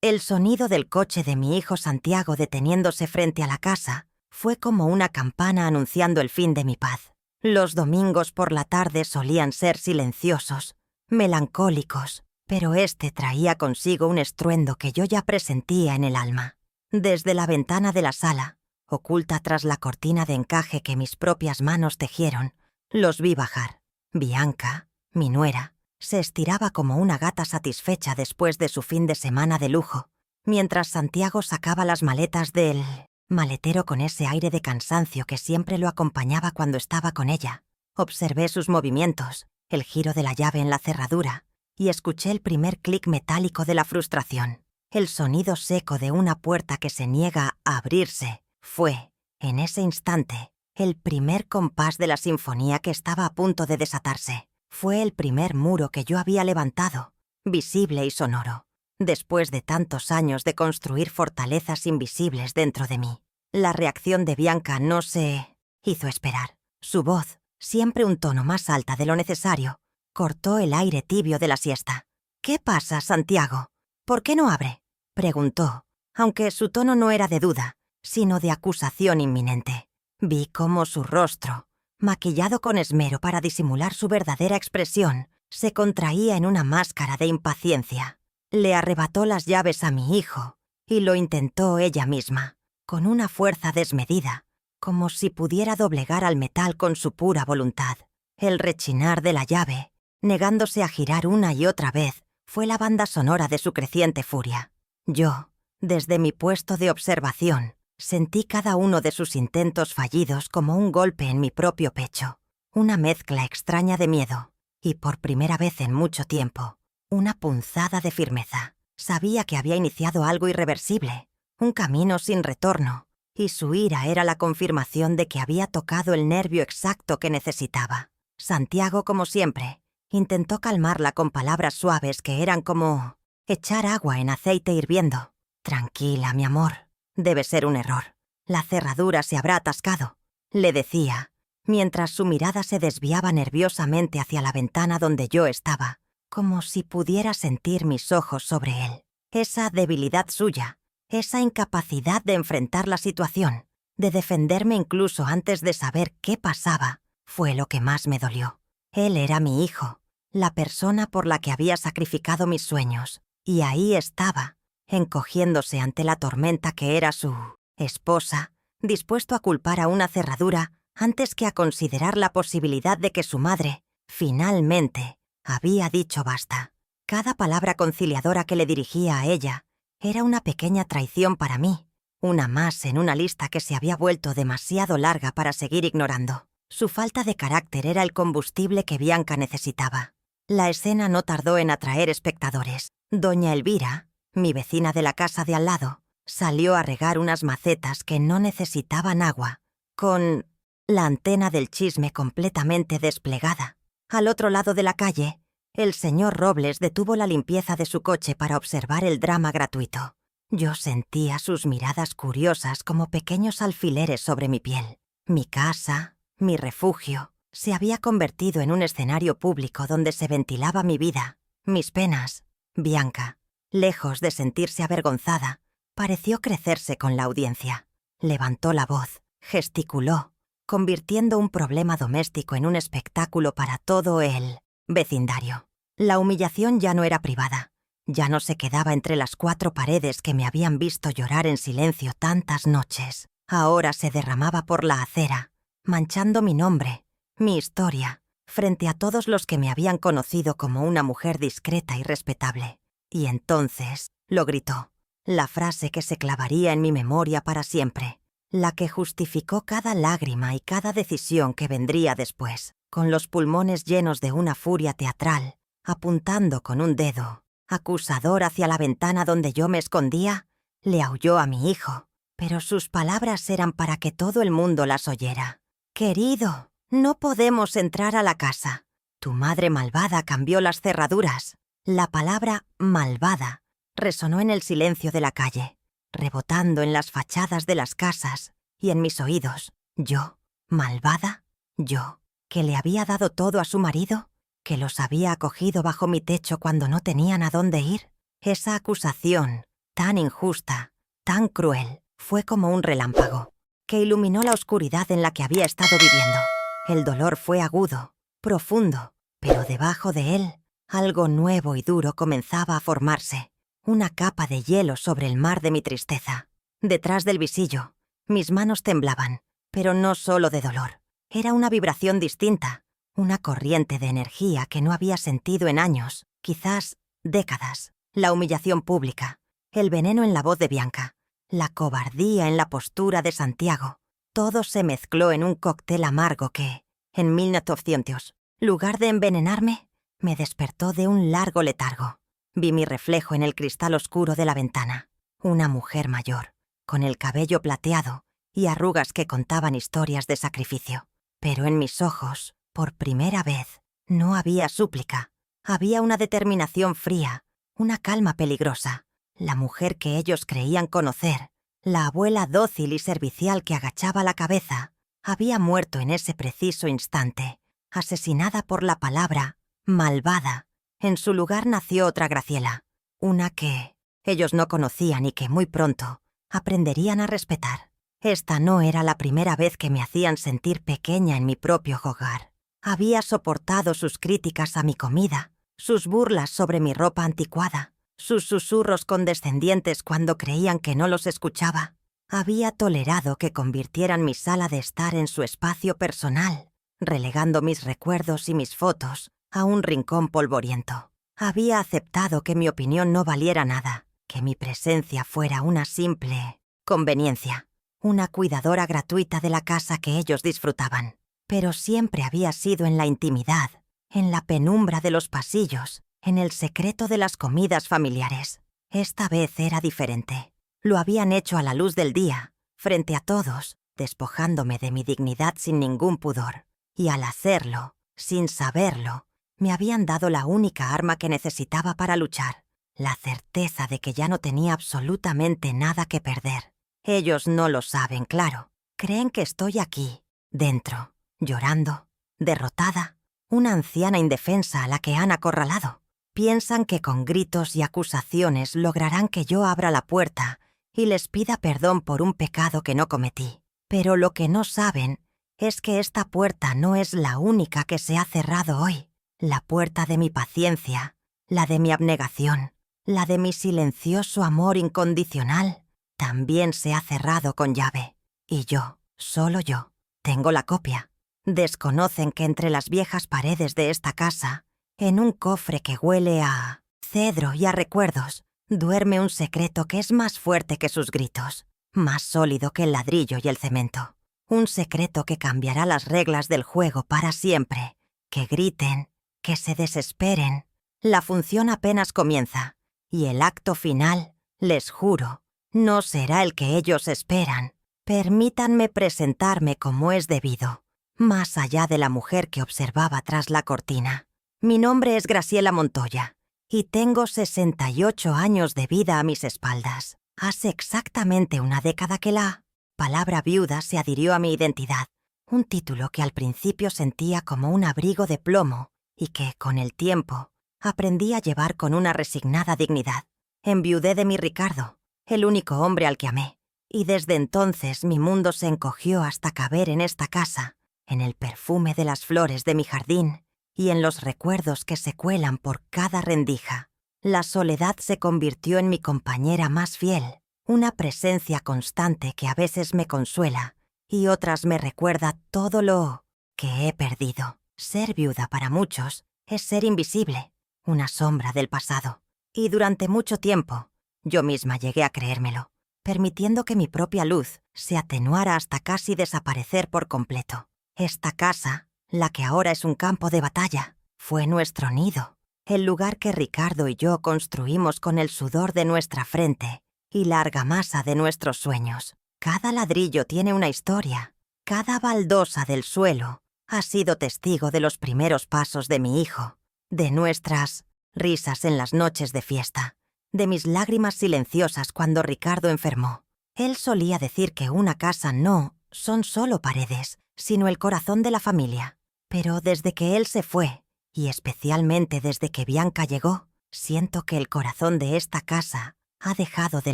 El sonido del coche de mi hijo Santiago deteniéndose frente a la casa fue como una campana anunciando el fin de mi paz. Los domingos por la tarde solían ser silenciosos, melancólicos, pero este traía consigo un estruendo que yo ya presentía en el alma. Desde la ventana de la sala, oculta tras la cortina de encaje que mis propias manos tejieron, los vi bajar. Bianca, mi nuera, se estiraba como una gata satisfecha después de su fin de semana de lujo, mientras Santiago sacaba las maletas del maletero con ese aire de cansancio que siempre lo acompañaba cuando estaba con ella. Observé sus movimientos, el giro de la llave en la cerradura, y escuché el primer clic metálico de la frustración. El sonido seco de una puerta que se niega a abrirse fue, en ese instante, el primer compás de la sinfonía que estaba a punto de desatarse. Fue el primer muro que yo había levantado, visible y sonoro, después de tantos años de construir fortalezas invisibles dentro de mí. La reacción de Bianca no se hizo esperar. Su voz, siempre un tono más alta de lo necesario, cortó el aire tibio de la siesta. «¿Qué pasa, Santiago? ¿Por qué no abre?», preguntó, aunque su tono no era de duda, sino de acusación inminente. Vi cómo su rostro, maquillado con esmero para disimular su verdadera expresión, se contraía en una máscara de impaciencia. Le arrebató las llaves a mi hijo y lo intentó ella misma, con una fuerza desmedida, como si pudiera doblegar al metal con su pura voluntad. El rechinar de la llave, negándose a girar una y otra vez, fue la banda sonora de su creciente furia. Yo, desde mi puesto de observación, sentí cada uno de sus intentos fallidos como un golpe en mi propio pecho, una mezcla extraña de miedo y, por primera vez en mucho tiempo, una punzada de firmeza. Sabía que había iniciado algo irreversible, un camino sin retorno, y su ira era la confirmación de que había tocado el nervio exacto que necesitaba. Santiago, como siempre, intentó calmarla con palabras suaves que eran como echar agua en aceite hirviendo. «Tranquila, mi amor. Debe ser un error. La cerradura se habrá atascado», le decía, mientras su mirada se desviaba nerviosamente hacia la ventana donde yo estaba, como si pudiera sentir mis ojos sobre él. Esa debilidad suya, esa incapacidad de enfrentar la situación, de defenderme incluso antes de saber qué pasaba, fue lo que más me dolió. Él era mi hijo, la persona por la que había sacrificado mis sueños, y ahí estaba, encogiéndose ante la tormenta que era su esposa, dispuesto a culpar a una cerradura antes que a considerar la posibilidad de que su madre, finalmente, había dicho basta. Cada palabra conciliadora que le dirigía a ella era una pequeña traición para mí, una más en una lista que se había vuelto demasiado larga para seguir ignorando. Su falta de carácter era el combustible que Bianca necesitaba. La escena no tardó en atraer espectadores. Doña Elvira, mi vecina de la casa de al lado, salió a regar unas macetas que no necesitaban agua, con la antena del chisme completamente desplegada. Al otro lado de la calle, el señor Robles detuvo la limpieza de su coche para observar el drama gratuito. Yo sentía sus miradas curiosas como pequeños alfileres sobre mi piel. Mi casa, mi refugio, se había convertido en un escenario público donde se ventilaba mi vida, mis penas. Bianca, lejos de sentirse avergonzada, pareció crecerse con la audiencia. Levantó la voz, gesticuló, convirtiendo un problema doméstico en un espectáculo para todo el vecindario. La humillación ya no era privada, ya no se quedaba entre las cuatro paredes que me habían visto llorar en silencio tantas noches. Ahora se derramaba por la acera, manchando mi nombre, mi historia, frente a todos los que me habían conocido como una mujer discreta y respetable. Y entonces lo gritó, la frase que se clavaría en mi memoria para siempre, la que justificó cada lágrima y cada decisión que vendría después. Con los pulmones llenos de una furia teatral, apuntando con un dedo acusador hacia la ventana donde yo me escondía, le aulló a mi hijo, pero sus palabras eran para que todo el mundo las oyera. «Querido, no podemos entrar a la casa. Tu madre malvada cambió las cerraduras». La palabra «malvada» resonó en el silencio de la calle, rebotando en las fachadas de las casas y en mis oídos. ¿Yo? ¿Malvada? ¿Yo? ¿Que le había dado todo a su marido? ¿Que los había acogido bajo mi techo cuando no tenían a dónde ir? Esa acusación tan injusta, tan cruel. Fue como un relámpago que iluminó la oscuridad en la que había estado viviendo. El dolor fue agudo, profundo, pero debajo de él, algo nuevo y duro comenzaba a formarse. Una capa de hielo sobre el mar de mi tristeza. Detrás del visillo, mis manos temblaban, pero no solo de dolor. Era una vibración distinta, una corriente de energía que no había sentido en años, quizás décadas. La humillación pública, el veneno en la voz de Bianca, la cobardía en la postura de Santiago. Todo se mezcló en un cóctel amargo que, en 1900, lugar de envenenarme, me despertó de un largo letargo. Vi mi reflejo en el cristal oscuro de la ventana. Una mujer mayor, con el cabello plateado y arrugas que contaban historias de sacrificio. Pero en mis ojos, por primera vez, no había súplica. Había una determinación fría, una calma peligrosa. La mujer que ellos creían conocer, la abuela dócil y servicial que agachaba la cabeza, había muerto en ese preciso instante, asesinada por la palabra malvada. En su lugar nació otra Graciela, una que ellos no conocían y que muy pronto aprenderían a respetar. Esta no era la primera vez que me hacían sentir pequeña en mi propio hogar. Había soportado sus críticas a mi comida, sus burlas sobre mi ropa anticuada, sus susurros condescendientes cuando creían que no los escuchaba. Había tolerado que convirtieran mi sala de estar en su espacio personal, relegando mis recuerdos y mis fotos a un rincón polvoriento. Había aceptado que mi opinión no valiera nada, que mi presencia fuera una simple conveniencia, una cuidadora gratuita de la casa que ellos disfrutaban. Pero siempre había sido en la intimidad, en la penumbra de los pasillos, en el secreto de las comidas familiares. Esta vez era diferente. Lo habían hecho a la luz del día, frente a todos, despojándome de mi dignidad sin ningún pudor. Y al hacerlo, sin saberlo, me habían dado la única arma que necesitaba para luchar, la certeza de que ya no tenía absolutamente nada que perder. Ellos no lo saben, claro. Creen que estoy aquí, dentro, llorando, derrotada, una anciana indefensa a la que han acorralado. Piensan que con gritos y acusaciones lograrán que yo abra la puerta y les pida perdón por un pecado que no cometí. Pero lo que no saben es que esta puerta no es la única que se ha cerrado hoy. La puerta de mi paciencia, la de mi abnegación, la de mi silencioso amor incondicional, también se ha cerrado con llave. Y yo, solo yo, tengo la copia. Desconocen que entre las viejas paredes de esta casa, en un cofre que huele a cedro y a recuerdos, duerme un secreto que es más fuerte que sus gritos, más sólido que el ladrillo y el cemento. Un secreto que cambiará las reglas del juego para siempre. Que griten, que se desesperen. La función apenas comienza, y el acto final, les juro, no será el que ellos esperan. Permítanme presentarme como es debido, más allá de la mujer que observaba tras la cortina. Mi nombre es Graciela Montoya, y tengo 68 años de vida a mis espaldas. Hace exactamente una década que la palabra viuda se adhirió a mi identidad, un título que al principio sentía como un abrigo de plomo y que, con el tiempo, aprendí a llevar con una resignada dignidad. Enviudé de mi Ricardo, el único hombre al que amé, y desde entonces mi mundo se encogió hasta caber en esta casa, en el perfume de las flores de mi jardín y en los recuerdos que se cuelan por cada rendija. La soledad se convirtió en mi compañera más fiel, una presencia constante que a veces me consuela y otras me recuerda todo lo que he perdido. Ser viuda para muchos es ser invisible, una sombra del pasado. Y durante mucho tiempo, yo misma llegué a creérmelo, permitiendo que mi propia luz se atenuara hasta casi desaparecer por completo. Esta casa, la que ahora es un campo de batalla, fue nuestro nido, el lugar que Ricardo y yo construimos con el sudor de nuestra frente y la argamasa de nuestros sueños. Cada ladrillo tiene una historia, cada baldosa del suelo ha sido testigo de los primeros pasos de mi hijo, de nuestras risas en las noches de fiesta, de mis lágrimas silenciosas cuando Ricardo enfermó. Él solía decir que una casa no son solo paredes, sino el corazón de la familia. Pero desde que él se fue, y especialmente desde que Bianca llegó, siento que el corazón de esta casa ha dejado de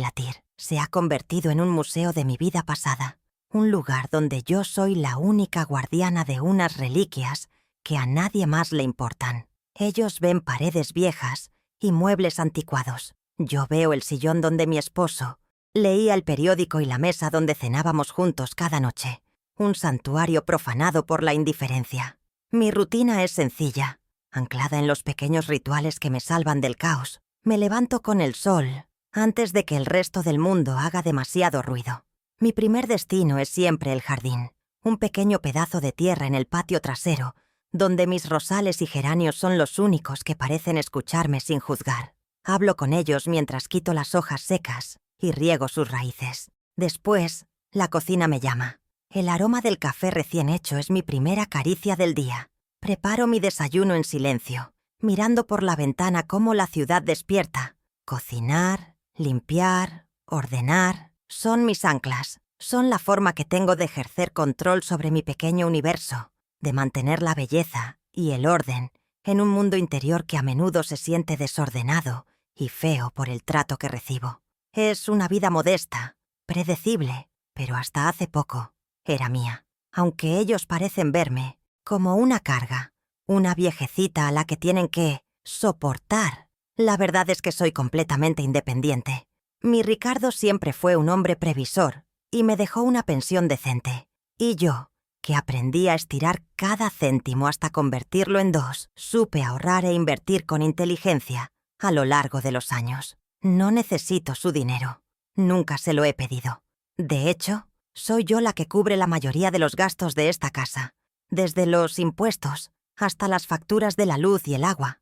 latir. Se ha convertido en un museo de mi vida pasada. Un lugar donde yo soy la única guardiana de unas reliquias que a nadie más le importan. Ellos ven paredes viejas y muebles anticuados. Yo veo el sillón donde mi esposo leía el periódico y la mesa donde cenábamos juntos cada noche. Un santuario profanado por la indiferencia. Mi rutina es sencilla, anclada en los pequeños rituales que me salvan del caos. Me levanto con el sol antes de que el resto del mundo haga demasiado ruido. Mi primer destino es siempre el jardín, un pequeño pedazo de tierra en el patio trasero, donde mis rosales y geranios son los únicos que parecen escucharme sin juzgar. Hablo con ellos mientras quito las hojas secas y riego sus raíces. Después, la cocina me llama. El aroma del café recién hecho es mi primera caricia del día. Preparo mi desayuno en silencio, mirando por la ventana cómo la ciudad despierta. Cocinar, limpiar, ordenar, son mis anclas. Son la forma que tengo de ejercer control sobre mi pequeño universo, de mantener la belleza y el orden en un mundo interior que a menudo se siente desordenado y feo por el trato que recibo. Es una vida modesta, predecible, pero hasta hace poco era mía, aunque ellos parecen verme como una carga, una viejecita a la que tienen que soportar. La verdad es que soy completamente independiente. Mi Ricardo siempre fue un hombre previsor y me dejó una pensión decente. Y yo, que aprendí a estirar cada céntimo hasta convertirlo en dos, supe ahorrar e invertir con inteligencia a lo largo de los años. No necesito su dinero. Nunca se lo he pedido. De hecho, soy yo la que cubre la mayoría de los gastos de esta casa, desde los impuestos hasta las facturas de la luz y el agua.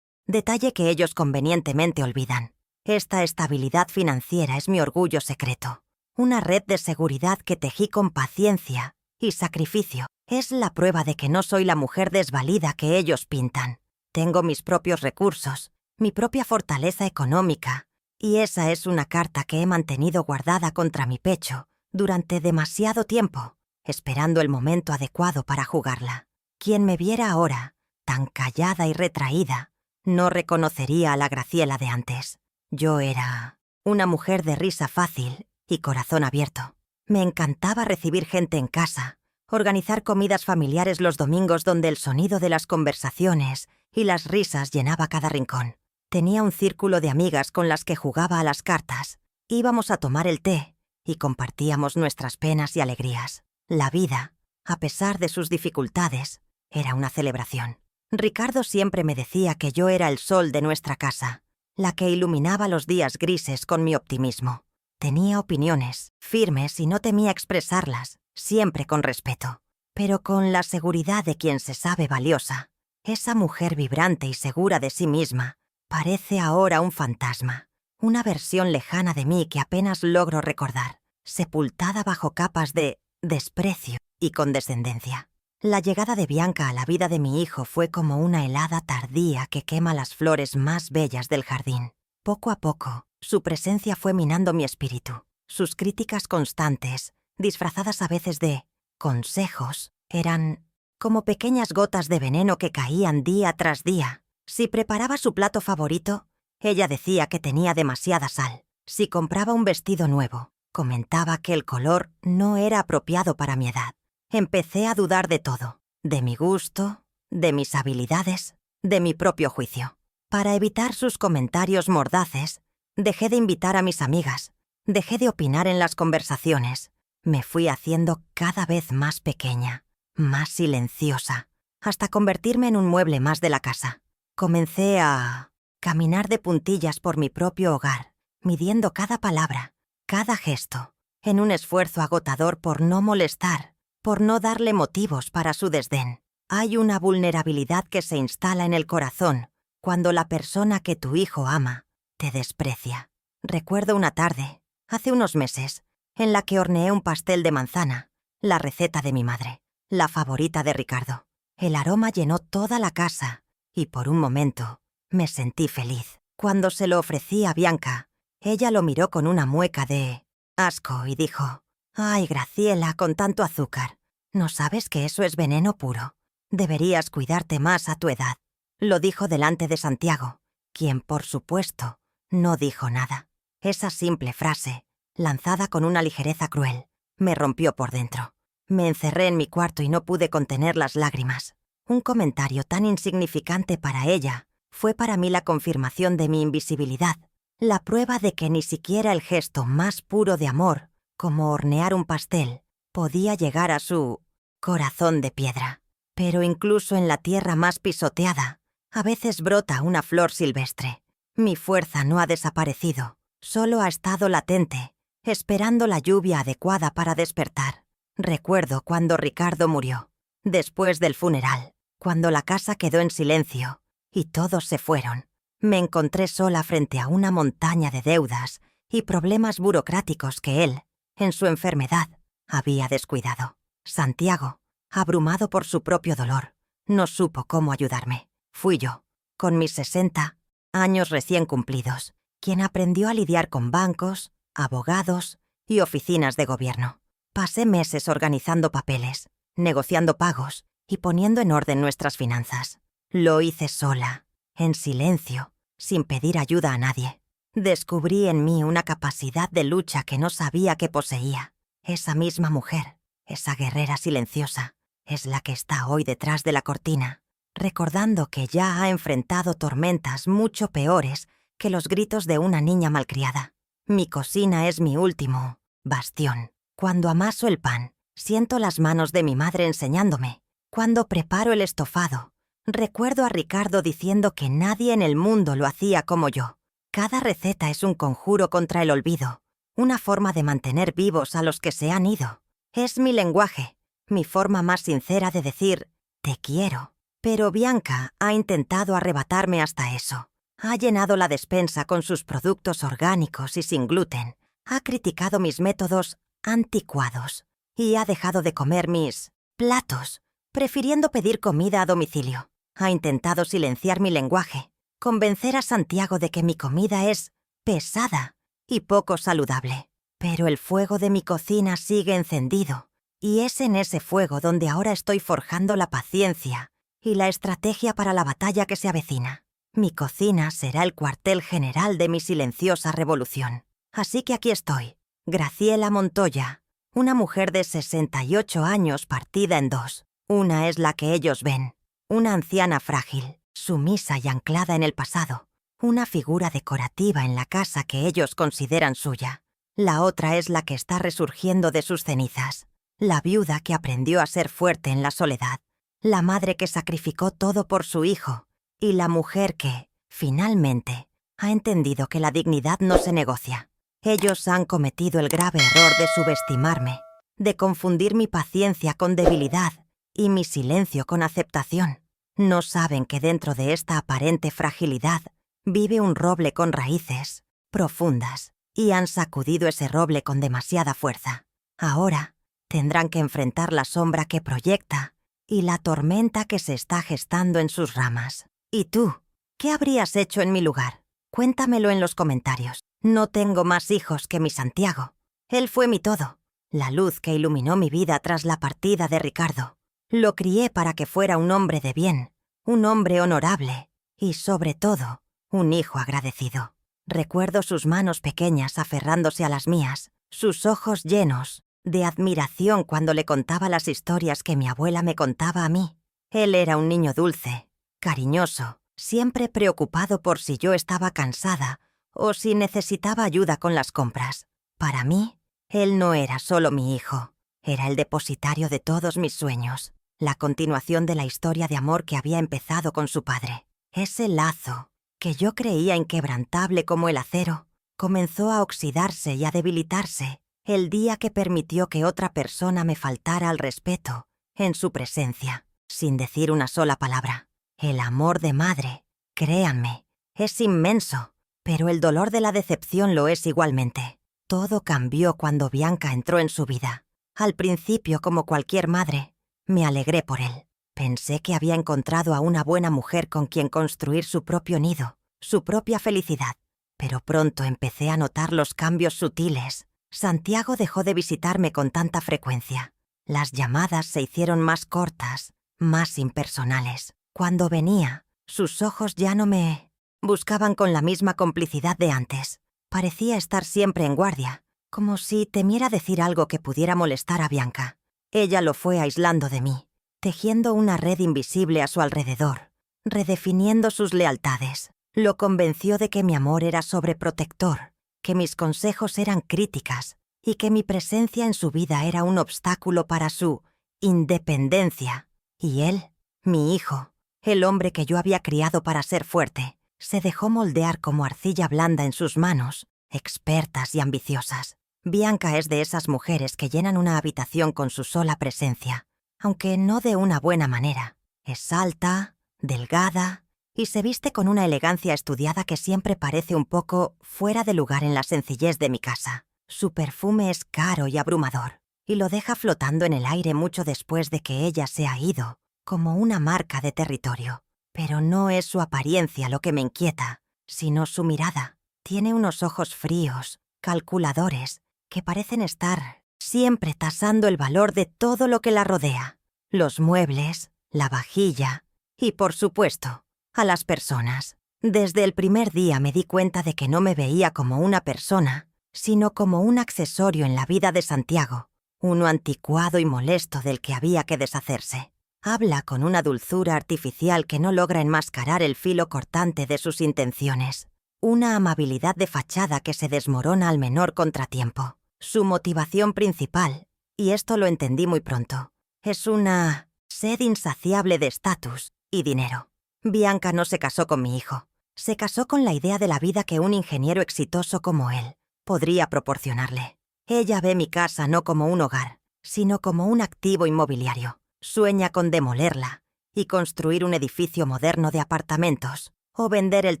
Detalle que ellos convenientemente olvidan. Esta estabilidad financiera es mi orgullo secreto. Una red de seguridad que tejí con paciencia y sacrificio. Es la prueba de que no soy la mujer desvalida que ellos pintan. Tengo mis propios recursos, mi propia fortaleza económica, y esa es una carta que he mantenido guardada contra mi pecho durante demasiado tiempo, esperando el momento adecuado para jugarla. Quien me viera ahora, tan callada y retraída, no reconocería a la Graciela de antes. Yo era una mujer de risa fácil y corazón abierto. Me encantaba recibir gente en casa, organizar comidas familiares los domingos donde el sonido de las conversaciones y las risas llenaba cada rincón. Tenía un círculo de amigas con las que jugaba a las cartas. Íbamos a tomar el té y compartíamos nuestras penas y alegrías. La vida, a pesar de sus dificultades, era una celebración. Ricardo siempre me decía que yo era el sol de nuestra casa, la que iluminaba los días grises con mi optimismo. Tenía opiniones, firmes y no temía expresarlas, siempre con respeto, pero con la seguridad de quien se sabe valiosa. Esa mujer vibrante y segura de sí misma parece ahora un fantasma, una versión lejana de mí que apenas logro recordar, sepultada bajo capas de desprecio y condescendencia. La llegada de Bianca a la vida de mi hijo fue como una helada tardía que quema las flores más bellas del jardín. Poco a poco, su presencia fue minando mi espíritu. Sus críticas constantes, disfrazadas a veces de consejos, eran como pequeñas gotas de veneno que caían día tras día. Si preparaba su plato favorito, ella decía que tenía demasiada sal. Si compraba un vestido nuevo, comentaba que el color no era apropiado para mi edad. Empecé a dudar de todo, de mi gusto, de mis habilidades, de mi propio juicio. Para evitar sus comentarios mordaces, dejé de invitar a mis amigas, dejé de opinar en las conversaciones. Me fui haciendo cada vez más pequeña, más silenciosa, hasta convertirme en un mueble más de la casa. Comencé a caminar de puntillas por mi propio hogar, midiendo cada palabra, cada gesto, en un esfuerzo agotador por no molestar, por no darle motivos para su desdén. Hay una vulnerabilidad que se instala en el corazón cuando la persona que tu hijo ama te desprecia. Recuerdo una tarde, hace unos meses, en la que horneé un pastel de manzana, la receta de mi madre, la favorita de Ricardo. El aroma llenó toda la casa y por un momento me sentí feliz. Cuando se lo ofrecí a Bianca, ella lo miró con una mueca de asco y dijo: «Ay, Graciela, con tanto azúcar, ¿no sabes que eso es veneno puro? Deberías cuidarte más a tu edad». Lo dijo delante de Santiago, quien, por supuesto, No dijo nada. Esa simple frase, lanzada con una ligereza cruel, me rompió por dentro. Me encerré en mi cuarto y no pude contener las lágrimas. Un comentario tan insignificante para ella fue para mí la confirmación de mi invisibilidad, la prueba de que ni siquiera el gesto más puro de amor, como hornear un pastel, podía llegar a su corazón de piedra. Pero incluso en la tierra más pisoteada, a veces brota una flor silvestre. Mi fuerza no ha desaparecido, solo ha estado latente, esperando la lluvia adecuada para despertar. Recuerdo cuando Ricardo murió, después del funeral, cuando la casa quedó en silencio y todos se fueron. Me encontré sola frente a una montaña de deudas y problemas burocráticos que él, en su enfermedad, había descuidado. Santiago, abrumado por su propio dolor, no supo cómo ayudarme. Fui yo, con mis 60 años recién cumplidos, quien aprendió a lidiar con bancos, abogados y oficinas de gobierno. Pasé meses organizando papeles, negociando pagos y poniendo en orden nuestras finanzas. Lo hice sola, en silencio, sin pedir ayuda a nadie. Descubrí en mí una capacidad de lucha que no sabía que poseía. Esa misma mujer, esa guerrera silenciosa, es la que está hoy detrás de la cortina, recordando que ya ha enfrentado tormentas mucho peores que los gritos de una niña malcriada. Mi cocina es mi último bastión. Cuando amaso el pan, siento las manos de mi madre enseñándome. Cuando preparo el estofado, recuerdo a Ricardo diciendo que nadie en el mundo lo hacía como yo. Cada receta es un conjuro contra el olvido, una forma de mantener vivos a los que se han ido. Es mi lenguaje, mi forma más sincera de decir «te quiero». Pero Bianca ha intentado arrebatarme hasta eso. Ha llenado la despensa con sus productos orgánicos y sin gluten. Ha criticado mis métodos anticuados y ha dejado de comer mis platos, prefiriendo pedir comida a domicilio. Ha intentado silenciar mi lenguaje, convencer a Santiago de que mi comida es pesada y poco saludable. Pero el fuego de mi cocina sigue encendido, y es en ese fuego donde ahora estoy forjando la paciencia y la estrategia para la batalla que se avecina. Mi cocina será el cuartel general de mi silenciosa revolución. Así que aquí estoy, Graciela Montoya, una mujer de 68 años partida en dos. Una es la que ellos ven, una anciana frágil, sumisa y anclada en el pasado, una figura decorativa en la casa que ellos consideran suya. La otra es la que está resurgiendo de sus cenizas, la viuda que aprendió a ser fuerte en la soledad, la madre que sacrificó todo por su hijo y la mujer que, finalmente, ha entendido que la dignidad no se negocia. Ellos han cometido el grave error de subestimarme, de confundir mi paciencia con debilidad y mi silencio con aceptación. No saben que dentro de esta aparente fragilidad vive un roble con raíces profundas y han sacudido ese roble con demasiada fuerza. Ahora tendrán que enfrentar la sombra que proyecta y la tormenta que se está gestando en sus ramas. ¿Y tú? ¿Qué habrías hecho en mi lugar? Cuéntamelo en los comentarios. No tengo más hijos que mi Santiago. Él fue mi todo, la luz que iluminó mi vida tras la partida de Ricardo. Lo crié para que fuera un hombre de bien, un hombre honorable y, sobre todo, un hijo agradecido. Recuerdo sus manos pequeñas aferrándose a las mías, sus ojos llenos de admiración cuando le contaba las historias que mi abuela me contaba a mí. Él era un niño dulce, cariñoso, siempre preocupado por si yo estaba cansada o si necesitaba ayuda con las compras. Para mí, él no era solo mi hijo, era el depositario de todos mis sueños, la continuación de la historia de amor que había empezado con su padre. Ese lazo, que yo creía inquebrantable como el acero, comenzó a oxidarse y a debilitarse el día que permitió que otra persona me faltara al respeto en su presencia, sin decir una sola palabra. El amor de madre, créanme, es inmenso, pero el dolor de la decepción lo es igualmente. Todo cambió cuando Bianca entró en su vida. Al principio, como cualquier madre, me alegré por él. Pensé que había encontrado a una buena mujer con quien construir su propio nido, su propia felicidad. Pero pronto empecé a notar los cambios sutiles. Santiago dejó de visitarme con tanta frecuencia. Las llamadas se hicieron más cortas, más impersonales. Cuando venía, sus ojos ya no me Buscaban con la misma complicidad de antes. Parecía estar siempre en guardia, como si temiera decir algo que pudiera molestar a Bianca. Ella lo fue aislando de mí, tejiendo una red invisible a su alrededor, redefiniendo sus lealtades. Lo convenció de que mi amor era sobreprotector, que mis consejos eran críticas y que mi presencia en su vida era un obstáculo para su independencia. Y él, mi hijo, el hombre que yo había criado para ser fuerte, se dejó moldear como arcilla blanda en sus manos, expertas y ambiciosas. Bianca es de esas mujeres que llenan una habitación con su sola presencia, aunque no de una buena manera. Es alta, delgada y se viste con una elegancia estudiada que siempre parece un poco fuera de lugar en la sencillez de mi casa. Su perfume es caro y abrumador, y lo deja flotando en el aire mucho después de que ella se ha ido, como una marca de territorio. Pero no es su apariencia lo que me inquieta, sino su mirada. Tiene unos ojos fríos, calculadores, que parecen estar siempre tasando el valor de todo lo que la rodea. Los muebles, la vajilla y, por supuesto, a las personas. Desde el primer día me di cuenta de que no me veía como una persona, sino como un accesorio en la vida de Santiago, uno anticuado y molesto del que había que deshacerse. Habla con una dulzura artificial que no logra enmascarar el filo cortante de sus intenciones, una amabilidad de fachada que se desmorona al menor contratiempo. Su motivación principal, y esto lo entendí muy pronto, es una sed insaciable de estatus y dinero. Bianca no se casó con mi hijo, se casó con la idea de la vida que un ingeniero exitoso como él podría proporcionarle. Ella ve mi casa no como un hogar, sino como un activo inmobiliario. Sueña con demolerla y construir un edificio moderno de apartamentos o vender el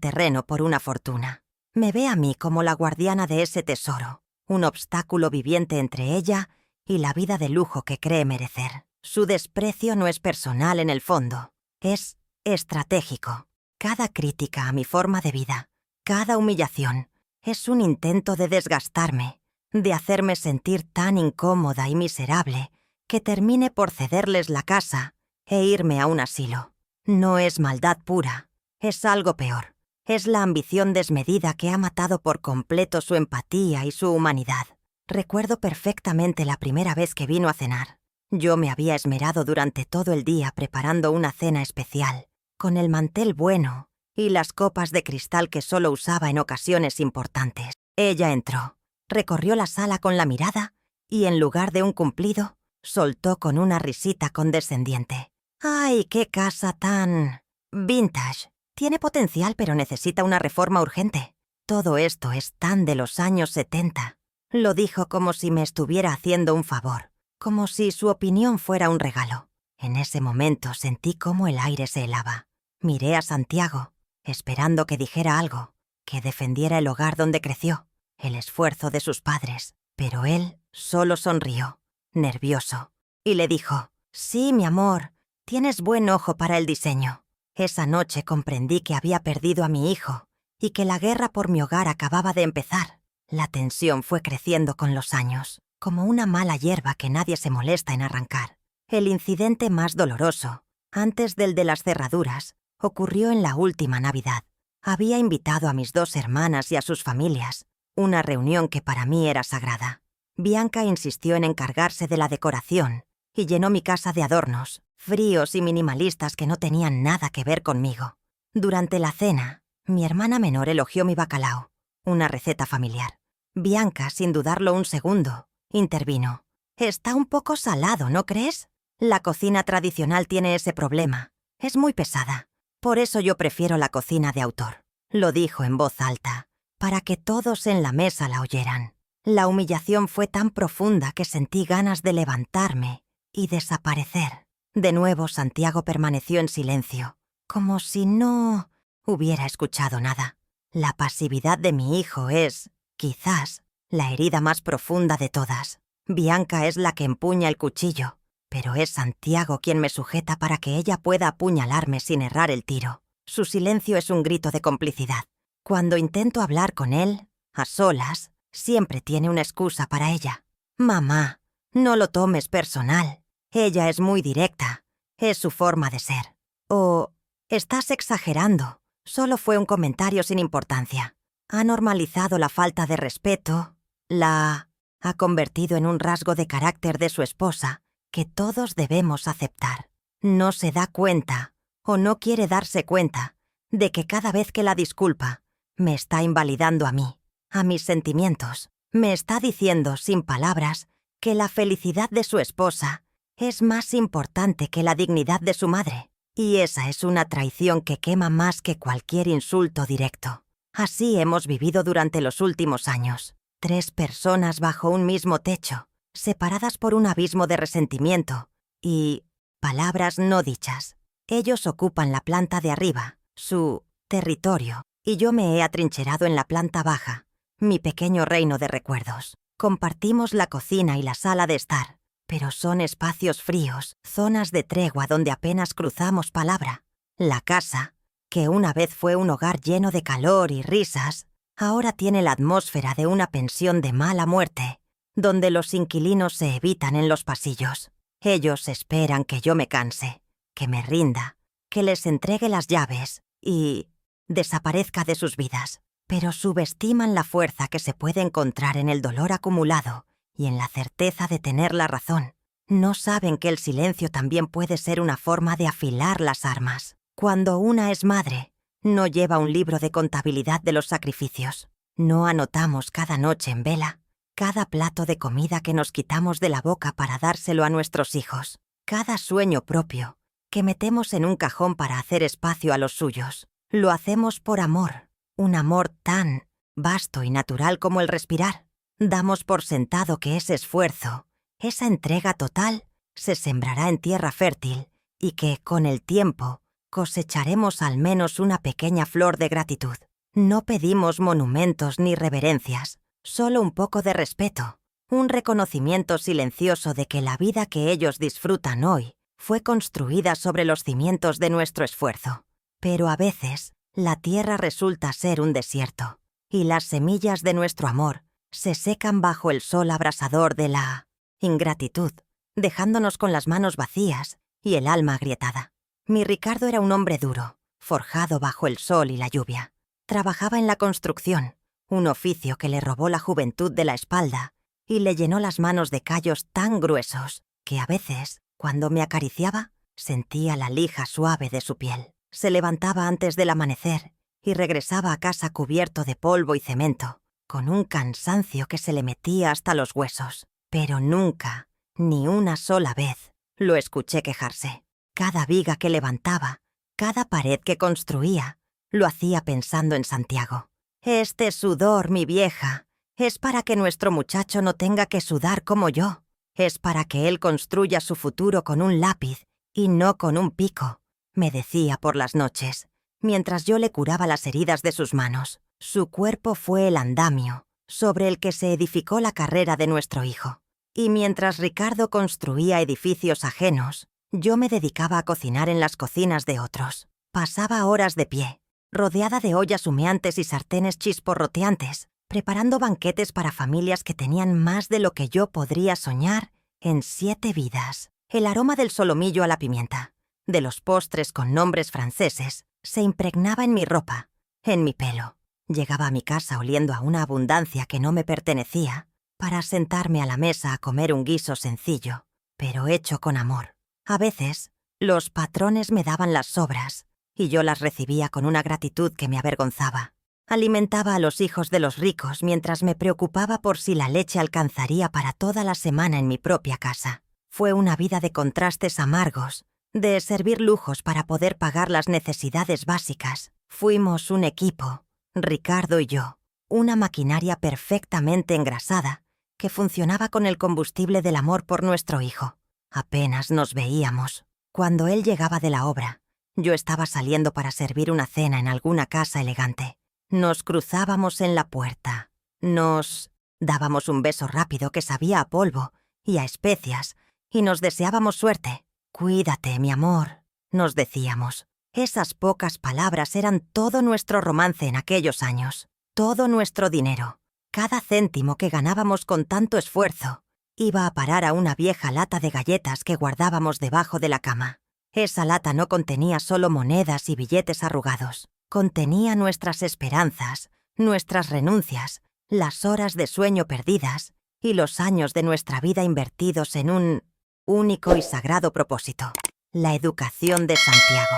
terreno por una fortuna. Me ve a mí como la guardiana de ese tesoro, un obstáculo viviente entre ella y la vida de lujo que cree merecer. Su desprecio no es personal en el fondo, es estratégico. Cada crítica a mi forma de vida, cada humillación, es un intento de desgastarme, de hacerme sentir tan incómoda y miserable que termine por cederles la casa e irme a un asilo. No es maldad pura, es algo peor. Es la ambición desmedida que ha matado por completo su empatía y su humanidad. Recuerdo perfectamente la primera vez que vino a cenar. Yo me había esmerado durante todo el día preparando una cena especial, con el mantel bueno y las copas de cristal que solo usaba en ocasiones importantes. Ella entró, recorrió la sala con la mirada y, en lugar de un cumplido, soltó con una risita condescendiente. ¡Ay, qué casa tan vintage! Tiene potencial, pero necesita una reforma urgente. Todo esto es tan de los años 70. Lo dijo como si me estuviera haciendo un favor, como si su opinión fuera un regalo. En ese momento sentí cómo el aire se helaba. Miré a Santiago, esperando que dijera algo, que defendiera el hogar donde creció, el esfuerzo de sus padres, pero él solo sonrió, nervioso, y le dijo: «Sí, mi amor, tienes buen ojo para el diseño». Esa noche comprendí que había perdido a mi hijo y que la guerra por mi hogar acababa de empezar. La tensión fue creciendo con los años, como una mala hierba que nadie se molesta en arrancar. El incidente más doloroso, antes del de las cerraduras, ocurrió en la última Navidad. Había invitado a mis 2 hermanas y a sus familias, una reunión que para mí era sagrada. Bianca insistió en encargarse de la decoración y llenó mi casa de adornos, fríos y minimalistas que no tenían nada que ver conmigo. Durante la cena, mi hermana menor elogió mi bacalao, una receta familiar. Bianca, sin dudarlo un segundo, intervino: «Está un poco salado, ¿no crees? La cocina tradicional tiene ese problema. Es muy pesada. Por eso yo prefiero la cocina de autor». Lo dijo en voz alta, para que todos en la mesa la oyeran. La humillación fue tan profunda que sentí ganas de levantarme y desaparecer. De nuevo Santiago permaneció en silencio, como si no hubiera escuchado nada. La pasividad de mi hijo es, quizás, la herida más profunda de todas. Bianca es la que empuña el cuchillo, pero es Santiago quien me sujeta para que ella pueda apuñalarme sin errar el tiro. Su silencio es un grito de complicidad. Cuando intento hablar con él, a solas, siempre tiene una excusa para ella. «Mamá, no lo tomes personal. Ella es muy directa. Es su forma de ser». O «estás exagerando. Solo fue un comentario sin importancia. Ha normalizado la falta de respeto, la ha convertido en un rasgo de carácter de su esposa que todos debemos aceptar. No se da cuenta, o no quiere darse cuenta, de que cada vez que la disculpa, me está invalidando a mí, a mis sentimientos. Me está diciendo, sin palabras, que la felicidad de su esposa es más importante que la dignidad de su madre. Y esa es una traición que quema más que cualquier insulto directo. Así hemos vivido durante los últimos años. 3 personas bajo un mismo techo, separadas por un abismo de resentimiento y palabras no dichas. Ellos ocupan la planta de arriba, su territorio, y yo me he atrincherado en la planta baja, mi pequeño reino de recuerdos. Compartimos la cocina y la sala de estar, pero son espacios fríos, zonas de tregua donde apenas cruzamos palabra. La casa, que una vez fue un hogar lleno de calor y risas, ahora tiene la atmósfera de una pensión de mala muerte, donde los inquilinos se evitan en los pasillos. Ellos esperan que yo me canse, que me rinda, que les entregue las llaves y desaparezca de sus vidas. Pero subestiman la fuerza que se puede encontrar en el dolor acumulado y en la certeza de tener la razón. No saben que el silencio también puede ser una forma de afilar las armas. Cuando una es madre, no lleva un libro de contabilidad de los sacrificios. No anotamos cada noche en vela, cada plato de comida que nos quitamos de la boca para dárselo a nuestros hijos, cada sueño propio que metemos en un cajón para hacer espacio a los suyos. Lo hacemos por amor, un amor tan vasto y natural como el respirar. Damos por sentado que ese esfuerzo, esa entrega total, se sembrará en tierra fértil y que, con el tiempo, cosecharemos al menos una pequeña flor de gratitud. No pedimos monumentos ni reverencias, solo un poco de respeto, un reconocimiento silencioso de que la vida que ellos disfrutan hoy fue construida sobre los cimientos de nuestro esfuerzo. Pero a veces, la tierra resulta ser un desierto, y las semillas de nuestro amor se secan bajo el sol abrasador de la ingratitud, dejándonos con las manos vacías y el alma agrietada. Mi Ricardo era un hombre duro, forjado bajo el sol y la lluvia. Trabajaba en la construcción, un oficio que le robó la juventud de la espalda y le llenó las manos de callos tan gruesos que a veces, cuando me acariciaba, sentía la lija suave de su piel. Se levantaba antes del amanecer y regresaba a casa cubierto de polvo y cemento, con un cansancio que se le metía hasta los huesos. Pero nunca, ni una sola vez, lo escuché quejarse. Cada viga que levantaba, cada pared que construía, lo hacía pensando en Santiago. Este sudor, mi vieja, es para que nuestro muchacho no tenga que sudar como yo. Es para que él construya su futuro con un lápiz y no con un pico, me decía por las noches, mientras yo le curaba las heridas de sus manos. Su cuerpo fue el andamio sobre el que se edificó la carrera de nuestro hijo. Y mientras Ricardo construía edificios ajenos, yo me dedicaba a cocinar en las cocinas de otros. Pasaba horas de pie, rodeada de ollas humeantes y sartenes chisporroteantes, preparando banquetes para familias que tenían más de lo que yo podría soñar en 7 vidas. El aroma del solomillo a la pimienta, de los postres con nombres franceses, se impregnaba en mi ropa, en mi pelo. Llegaba a mi casa oliendo a una abundancia que no me pertenecía, para sentarme a la mesa a comer un guiso sencillo, pero hecho con amor. A veces, los patrones me daban las sobras, y yo las recibía con una gratitud que me avergonzaba. Alimentaba a los hijos de los ricos mientras me preocupaba por si la leche alcanzaría para toda la semana en mi propia casa. Fue una vida de contrastes amargos, de servir lujos para poder pagar las necesidades básicas. Fuimos un equipo, Ricardo y yo, una maquinaria perfectamente engrasada que funcionaba con el combustible del amor por nuestro hijo. Apenas nos veíamos. Cuando él llegaba de la obra, yo estaba saliendo para servir una cena en alguna casa elegante. Nos cruzábamos en la puerta. Nos dábamos un beso rápido que sabía a polvo y a especias y nos deseábamos suerte. «Cuídate, mi amor», nos decíamos. Esas pocas palabras eran todo nuestro romance en aquellos años, todo nuestro dinero. Cada céntimo que ganábamos con tanto esfuerzo iba a parar a una vieja lata de galletas que guardábamos debajo de la cama. Esa lata no contenía solo monedas y billetes arrugados. Contenía nuestras esperanzas, nuestras renuncias, las horas de sueño perdidas y los años de nuestra vida invertidos en un único y sagrado propósito: la educación de Santiago.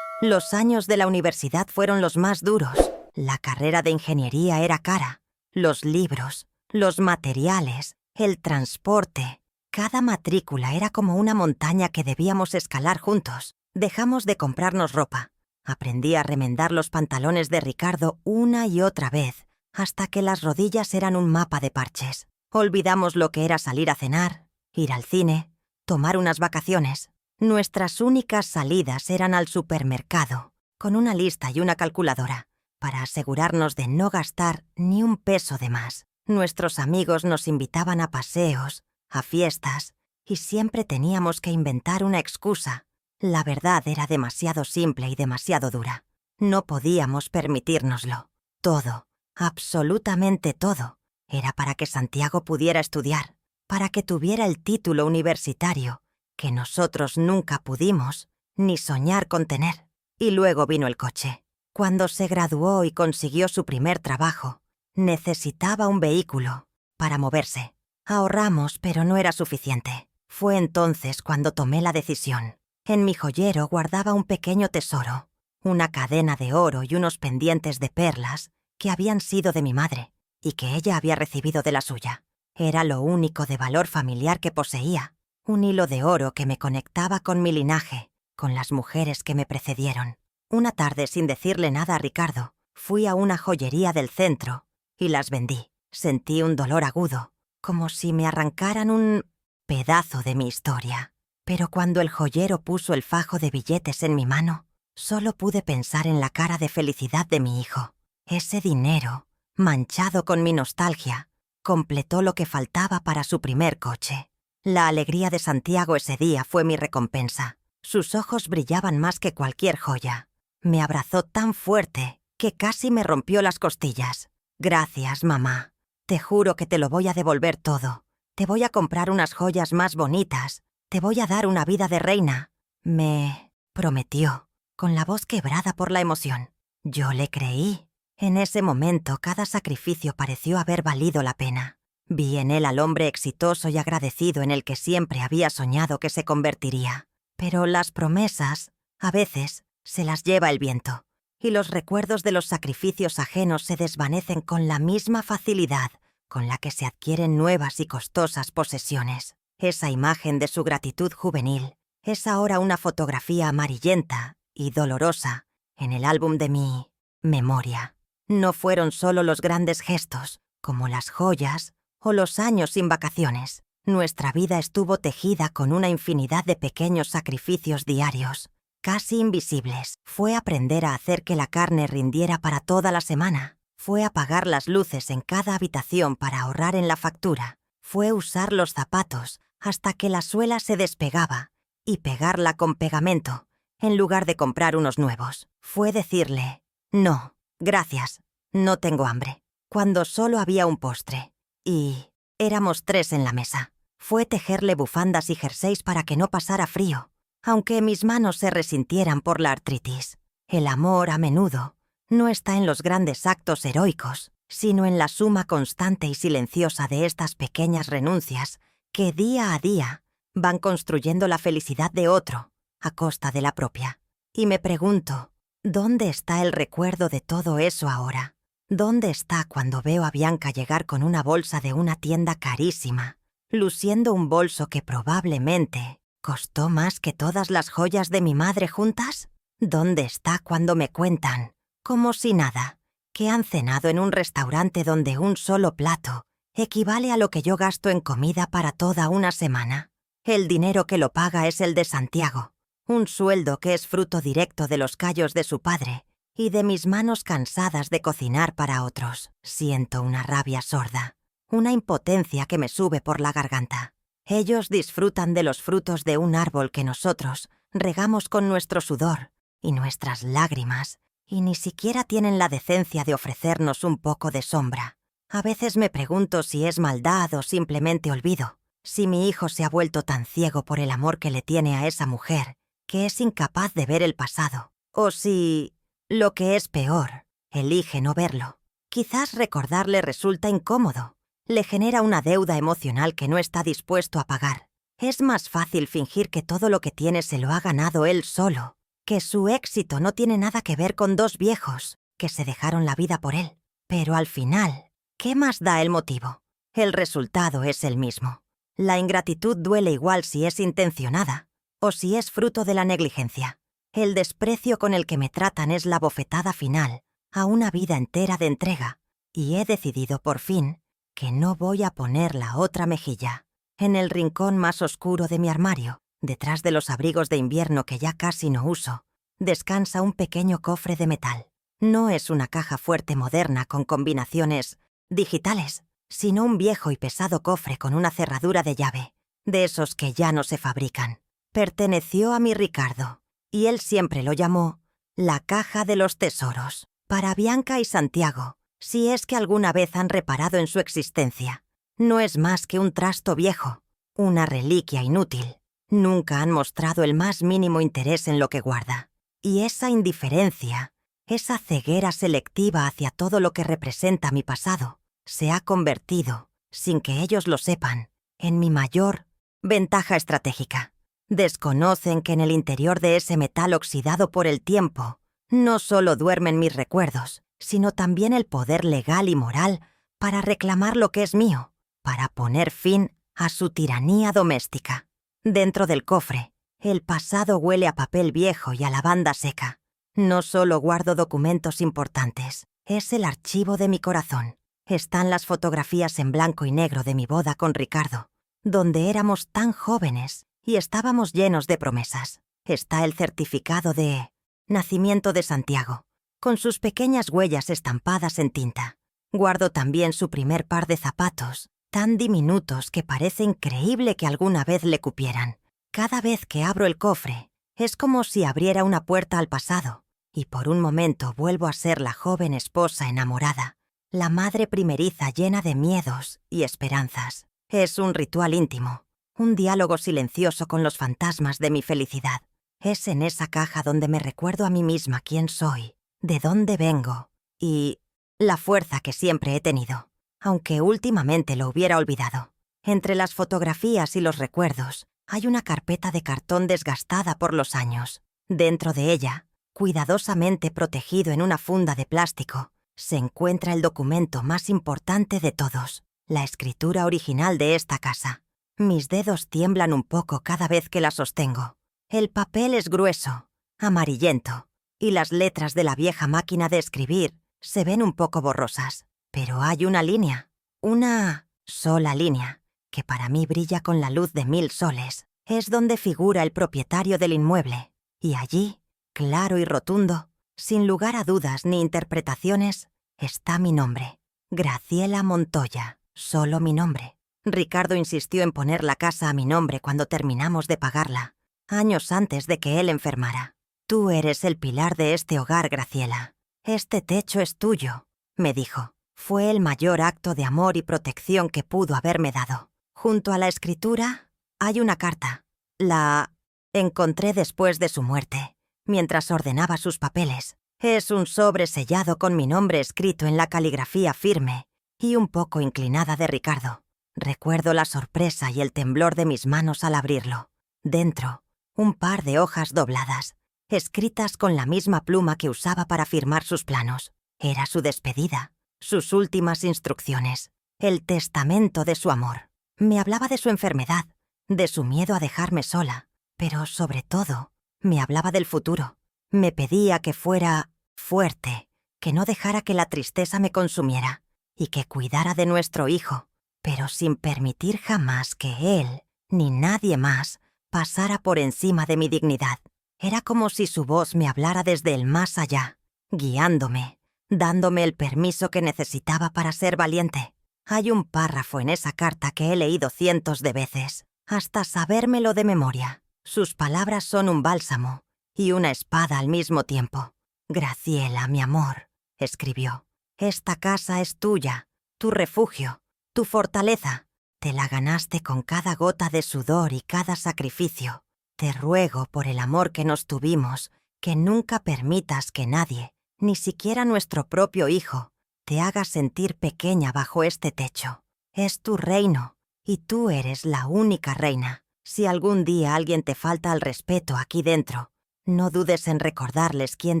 Los años de la universidad fueron los más duros. La carrera de ingeniería era cara. Los libros, los materiales, el transporte. Cada matrícula era como una montaña que debíamos escalar juntos. Dejamos de comprarnos ropa. Aprendí a remendar los pantalones de Ricardo una y otra vez, hasta que las rodillas eran un mapa de parches. Olvidamos lo que era salir a cenar, ir al cine, tomar unas vacaciones. Nuestras únicas salidas eran al supermercado, con una lista y una calculadora, para asegurarnos de no gastar ni un peso de más. Nuestros amigos nos invitaban a paseos, a fiestas, y siempre teníamos que inventar una excusa. La verdad era demasiado simple y demasiado dura. No podíamos permitírnoslo. Todo, absolutamente todo, era para que Santiago pudiera estudiar, para que tuviera el título universitario, que nosotros nunca pudimos ni soñar con tener. Y luego vino el coche. Cuando se graduó y consiguió su primer trabajo, necesitaba un vehículo para moverse. Ahorramos, pero no era suficiente. Fue entonces cuando tomé la decisión. En mi joyero guardaba un pequeño tesoro, una cadena de oro y unos pendientes de perlas que habían sido de mi madre y que ella había recibido de la suya. Era lo único de valor familiar que poseía, un hilo de oro que me conectaba con mi linaje, con las mujeres que me precedieron. Una tarde, sin decirle nada a Ricardo, fui a una joyería del centro y las vendí. Sentí un dolor agudo, como si me arrancaran un pedazo de mi historia. Pero cuando el joyero puso el fajo de billetes en mi mano, solo pude pensar en la cara de felicidad de mi hijo. Ese dinero, manchado con mi nostalgia, completó lo que faltaba para su primer coche. La alegría de Santiago ese día fue mi recompensa. Sus ojos brillaban más que cualquier joya. Me abrazó tan fuerte que casi me rompió las costillas. Gracias, mamá. Te juro que te lo voy a devolver todo. Te voy a comprar unas joyas más bonitas. Te voy a dar una vida de reina. Me prometió, con la voz quebrada por la emoción. Yo le creí. En ese momento cada sacrificio pareció haber valido la pena. Vi en él al hombre exitoso y agradecido en el que siempre había soñado que se convertiría. Pero las promesas, a veces, se las lleva el viento, y los recuerdos de los sacrificios ajenos se desvanecen con la misma facilidad con la que se adquieren nuevas y costosas posesiones. Esa imagen de su gratitud juvenil es ahora una fotografía amarillenta y dolorosa en el álbum de mi memoria. No fueron solo los grandes gestos, como las joyas o los años sin vacaciones. Nuestra vida estuvo tejida con una infinidad de pequeños sacrificios diarios, casi invisibles. Fue aprender a hacer que la carne rindiera para toda la semana. Fue apagar las luces en cada habitación para ahorrar en la factura. Fue usar los zapatos hasta que la suela se despegaba y pegarla con pegamento, en lugar de comprar unos nuevos. Fue decirle, no, gracias, no tengo hambre, cuando solo había un postre. Y éramos 3 en la mesa. Fue tejerle bufandas y jerseys para que no pasara frío, aunque mis manos se resintieran por la artritis. El amor, a menudo, no está en los grandes actos heroicos, sino en la suma constante y silenciosa de estas pequeñas renuncias que día a día van construyendo la felicidad de otro a costa de la propia. Y me pregunto, ¿dónde está el recuerdo de todo eso ahora? ¿Dónde está cuando veo a Bianca llegar con una bolsa de una tienda carísima, luciendo un bolso que probablemente costó más que todas las joyas de mi madre juntas? ¿Dónde está cuando me cuentan, como si nada, que han cenado en un restaurante donde un solo plato equivale a lo que yo gasto en comida para toda una semana? El dinero que lo paga es el de Santiago, un sueldo que es fruto directo de los callos de su padre y de mis manos cansadas de cocinar para otros. Siento una rabia sorda, una impotencia que me sube por la garganta. Ellos disfrutan de los frutos de un árbol que nosotros regamos con nuestro sudor y nuestras lágrimas, y ni siquiera tienen la decencia de ofrecernos un poco de sombra. A veces me pregunto si es maldad o simplemente olvido, si mi hijo se ha vuelto tan ciego por el amor que le tiene a esa mujer que es incapaz de ver el pasado. O si, lo que es peor, elige no verlo. Quizás recordarle resulta incómodo. Le genera una deuda emocional que no está dispuesto a pagar. Es más fácil fingir que todo lo que tiene se lo ha ganado él solo, que su éxito no tiene nada que ver con dos viejos que se dejaron la vida por él. Pero al final, ¿qué más da el motivo? El resultado es el mismo. La ingratitud duele igual si es intencionada o si es fruto de la negligencia. El desprecio con el que me tratan es la bofetada final a una vida entera de entrega, y he decidido por fin que no voy a poner la otra mejilla. En el rincón más oscuro de mi armario, detrás de los abrigos de invierno que ya casi no uso, descansa un pequeño cofre de metal. No es una caja fuerte moderna con combinaciones digitales, sino un viejo y pesado cofre con una cerradura de llave, de esos que ya no se fabrican. Perteneció a mi Ricardo, y él siempre lo llamó la caja de los tesoros. Para Bianca y Santiago, si es que alguna vez han reparado en su existencia, no es más que un trasto viejo, una reliquia inútil. Nunca han mostrado el más mínimo interés en lo que guarda. Y esa indiferencia, esa ceguera selectiva hacia todo lo que representa mi pasado, se ha convertido, sin que ellos lo sepan, en mi mayor ventaja estratégica. Desconocen que en el interior de ese metal oxidado por el tiempo, no solo duermen mis recuerdos, sino también el poder legal y moral para reclamar lo que es mío, para poner fin a su tiranía doméstica. Dentro del cofre, el pasado huele a papel viejo y a lavanda seca. No solo guardo documentos importantes, es el archivo de mi corazón. Están las fotografías en blanco y negro de mi boda con Ricardo, donde éramos tan jóvenes y estábamos llenos de promesas. Está el certificado de nacimiento de Santiago, con sus pequeñas huellas estampadas en tinta. Guardo también su primer par de zapatos, tan diminutos que parece increíble que alguna vez le cupieran. Cada vez que abro el cofre, es como si abriera una puerta al pasado, y por un momento vuelvo a ser la joven esposa enamorada, la madre primeriza llena de miedos y esperanzas. Es un ritual íntimo, un diálogo silencioso con los fantasmas de mi felicidad. Es en esa caja donde me recuerdo a mí misma quién soy, de dónde vengo y la fuerza que siempre he tenido, aunque últimamente lo hubiera olvidado. Entre las fotografías y los recuerdos hay una carpeta de cartón desgastada por los años. Dentro de ella, cuidadosamente protegido en una funda de plástico, se encuentra el documento más importante de todos, la escritura original de esta casa. Mis dedos tiemblan un poco cada vez que la sostengo. El papel es grueso, amarillento, y las letras de la vieja máquina de escribir se ven un poco borrosas. Pero hay una línea, una sola línea, que para mí brilla con la luz de 1000 soles. Es donde figura el propietario del inmueble, y allí, claro y rotundo, sin lugar a dudas ni interpretaciones, está mi nombre. Graciela Montoya, solo mi nombre. Ricardo insistió en poner la casa a mi nombre cuando terminamos de pagarla, años antes de que él enfermara. Tú eres el pilar de este hogar, Graciela. Este techo es tuyo, me dijo. Fue el mayor acto de amor y protección que pudo haberme dado. Junto a la escritura hay una carta. La encontré después de su muerte, mientras ordenaba sus papeles. Es un sobre sellado con mi nombre escrito en la caligrafía firme y un poco inclinada de Ricardo. Recuerdo la sorpresa y el temblor de mis manos al abrirlo. Dentro, un par de hojas dobladas, escritas con la misma pluma que usaba para firmar sus planos. Era su despedida, sus últimas instrucciones, el testamento de su amor. Me hablaba de su enfermedad, de su miedo a dejarme sola, pero sobre todo, me hablaba del futuro. Me pedía que fuera fuerte, que no dejara que la tristeza me consumiera y que cuidara de nuestro hijo, pero sin permitir jamás que él, ni nadie más, pasara por encima de mi dignidad. Era como si su voz me hablara desde el más allá, guiándome, dándome el permiso que necesitaba para ser valiente. Hay un párrafo en esa carta que he leído cientos de veces, hasta sabérmelo de memoria. Sus palabras son un bálsamo y una espada al mismo tiempo. Graciela, mi amor, escribió, esta casa es tuya, tu refugio, tu fortaleza. Te la ganaste con cada gota de sudor y cada sacrificio. Te ruego por el amor que nos tuvimos, que nunca permitas que nadie, ni siquiera nuestro propio hijo, te haga sentir pequeña bajo este techo. Es tu reino, y tú eres la única reina. Si algún día alguien te falta al respeto aquí dentro, no dudes en recordarles quién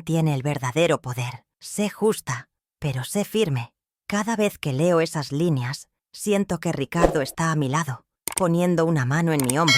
tiene el verdadero poder. Sé justa, pero sé firme. Cada vez que leo esas líneas, siento que Ricardo está a mi lado, poniendo una mano en mi hombro,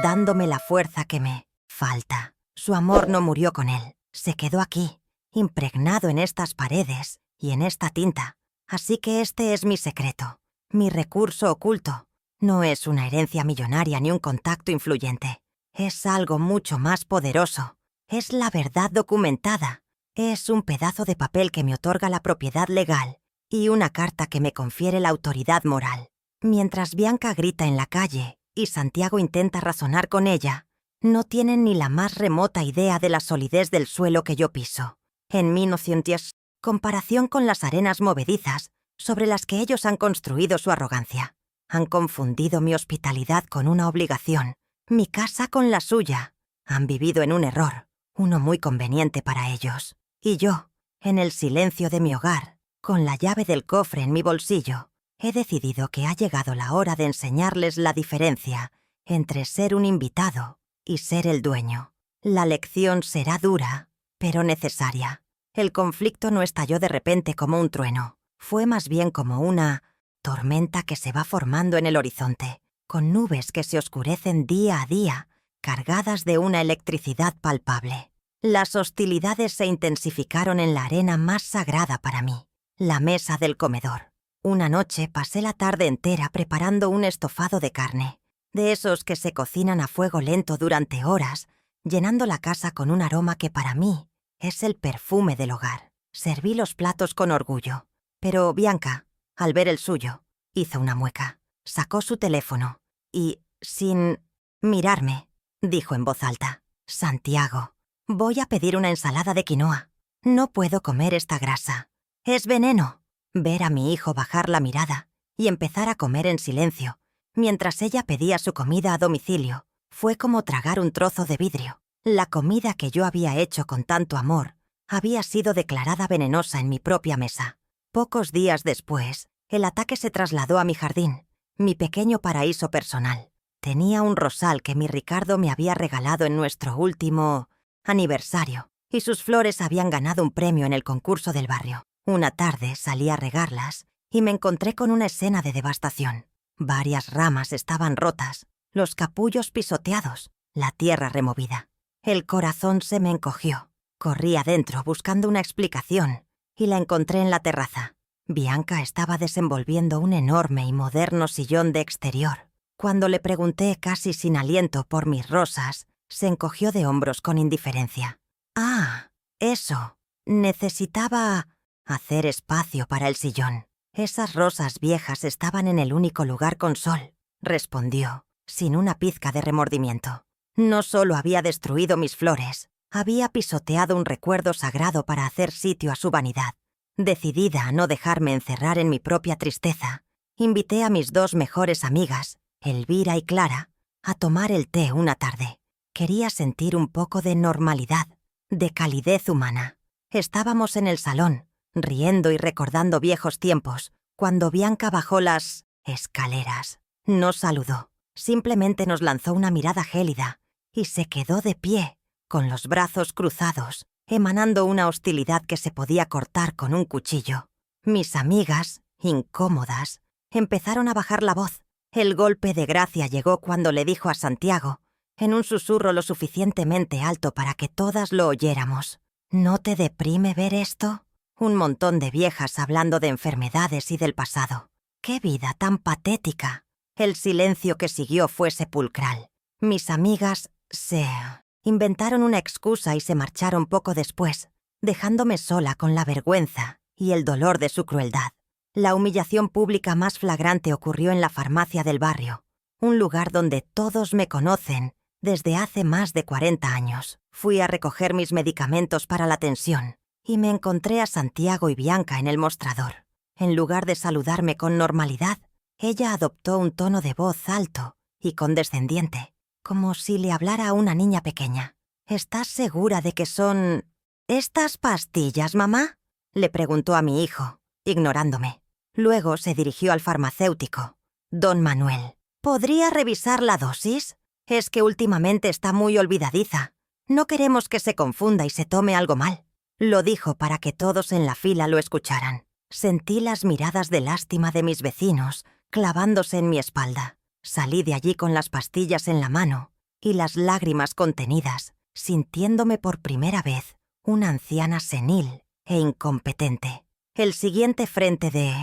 dándome la fuerza que me falta. Su amor no murió con él, se quedó aquí, impregnado en estas paredes y en esta tinta. Así que este es mi secreto, mi recurso oculto. No es una herencia millonaria ni un contacto influyente. Es algo mucho más poderoso. Es la verdad documentada. Es un pedazo de papel que me otorga la propiedad legal y una carta que me confiere la autoridad moral. Mientras Bianca grita en la calle y Santiago intenta razonar con ella, no tienen ni la más remota idea de la solidez del suelo que yo piso. En 1900, comparación con las arenas movedizas sobre las que ellos han construido su arrogancia. Han confundido mi hospitalidad con una obligación, mi casa con la suya. Han vivido en un error, uno muy conveniente para ellos. Y yo, en el silencio de mi hogar, con la llave del cofre en mi bolsillo, he decidido que ha llegado la hora de enseñarles la diferencia entre ser un invitado y ser el dueño. La lección será dura, pero necesaria. El conflicto no estalló de repente como un trueno. Fue más bien como una tormenta que se va formando en el horizonte, con nubes que se oscurecen día a día, cargadas de una electricidad palpable. Las hostilidades se intensificaron en la arena más sagrada para mí, la mesa del comedor. Una noche pasé la tarde entera preparando un estofado de carne, de esos que se cocinan a fuego lento durante horas, llenando la casa con un aroma que para mí es el perfume del hogar. Serví los platos con orgullo, pero Bianca, al ver el suyo, hizo una mueca, sacó su teléfono y, sin mirarme, dijo en voz alta: «Santiago, voy a pedir una ensalada de quinoa. No puedo comer esta grasa. Es veneno». Ver a mi hijo bajar la mirada y empezar a comer en silencio, mientras ella pedía su comida a domicilio, fue como tragar un trozo de vidrio. La comida que yo había hecho con tanto amor había sido declarada venenosa en mi propia mesa. Pocos días después, el ataque se trasladó a mi jardín, mi pequeño paraíso personal. Tenía un rosal que mi Ricardo me había regalado en nuestro último aniversario, y sus flores habían ganado un premio en el concurso del barrio. Una tarde salí a regarlas y me encontré con una escena de devastación. Varias ramas estaban rotas, los capullos pisoteados, la tierra removida. El corazón se me encogió. Corrí adentro buscando una explicación y la encontré en la terraza. Bianca estaba desenvolviendo un enorme y moderno sillón de exterior. Cuando le pregunté casi sin aliento por mis rosas, se encogió de hombros con indiferencia. «Ah, eso. Necesitaba hacer espacio para el sillón. Esas rosas viejas estaban en el único lugar con sol», respondió, sin una pizca de remordimiento. No solo había destruido mis flores, había pisoteado un recuerdo sagrado para hacer sitio a su vanidad. Decidida a no dejarme encerrar en mi propia tristeza, invité a mis dos mejores amigas, Elvira y Clara, a tomar el té una tarde. Quería sentir un poco de normalidad, de calidez humana. Estábamos en el salón, riendo y recordando viejos tiempos, cuando Bianca bajó las escaleras. No saludó, simplemente nos lanzó una mirada gélida y se quedó de pie, con los brazos cruzados, emanando una hostilidad que se podía cortar con un cuchillo. Mis amigas, incómodas, empezaron a bajar la voz. El golpe de gracia llegó cuando le dijo a Santiago, en un susurro lo suficientemente alto para que todas lo oyéramos: «¿No te deprime ver esto? Un montón de viejas hablando de enfermedades y del pasado. ¡Qué vida tan patética!». El silencio que siguió fue sepulcral. Mis amigas se inventaron una excusa y se marcharon poco después, dejándome sola con la vergüenza y el dolor de su crueldad. La humillación pública más flagrante ocurrió en la farmacia del barrio, un lugar donde todos me conocen desde hace más de 40 años. Fui a recoger mis medicamentos para la tensión y me encontré a Santiago y Bianca en el mostrador. En lugar de saludarme con normalidad, ella adoptó un tono de voz alto y condescendiente. como si le hablara a una niña pequeña. ¿Estás segura de que son estas pastillas, mamá?, le preguntó a mi hijo, ignorándome. Luego se dirigió al farmacéutico. Don Manuel, ¿podría revisar la dosis? Es que últimamente está muy olvidadiza. No queremos que se confunda y se tome algo mal. Lo dijo para que todos en la fila lo escucharan. Sentí las miradas de lástima de mis vecinos clavándose en mi espalda. Salí de allí con las pastillas en la mano y las lágrimas contenidas, sintiéndome por primera vez una anciana senil e incompetente. El siguiente frente de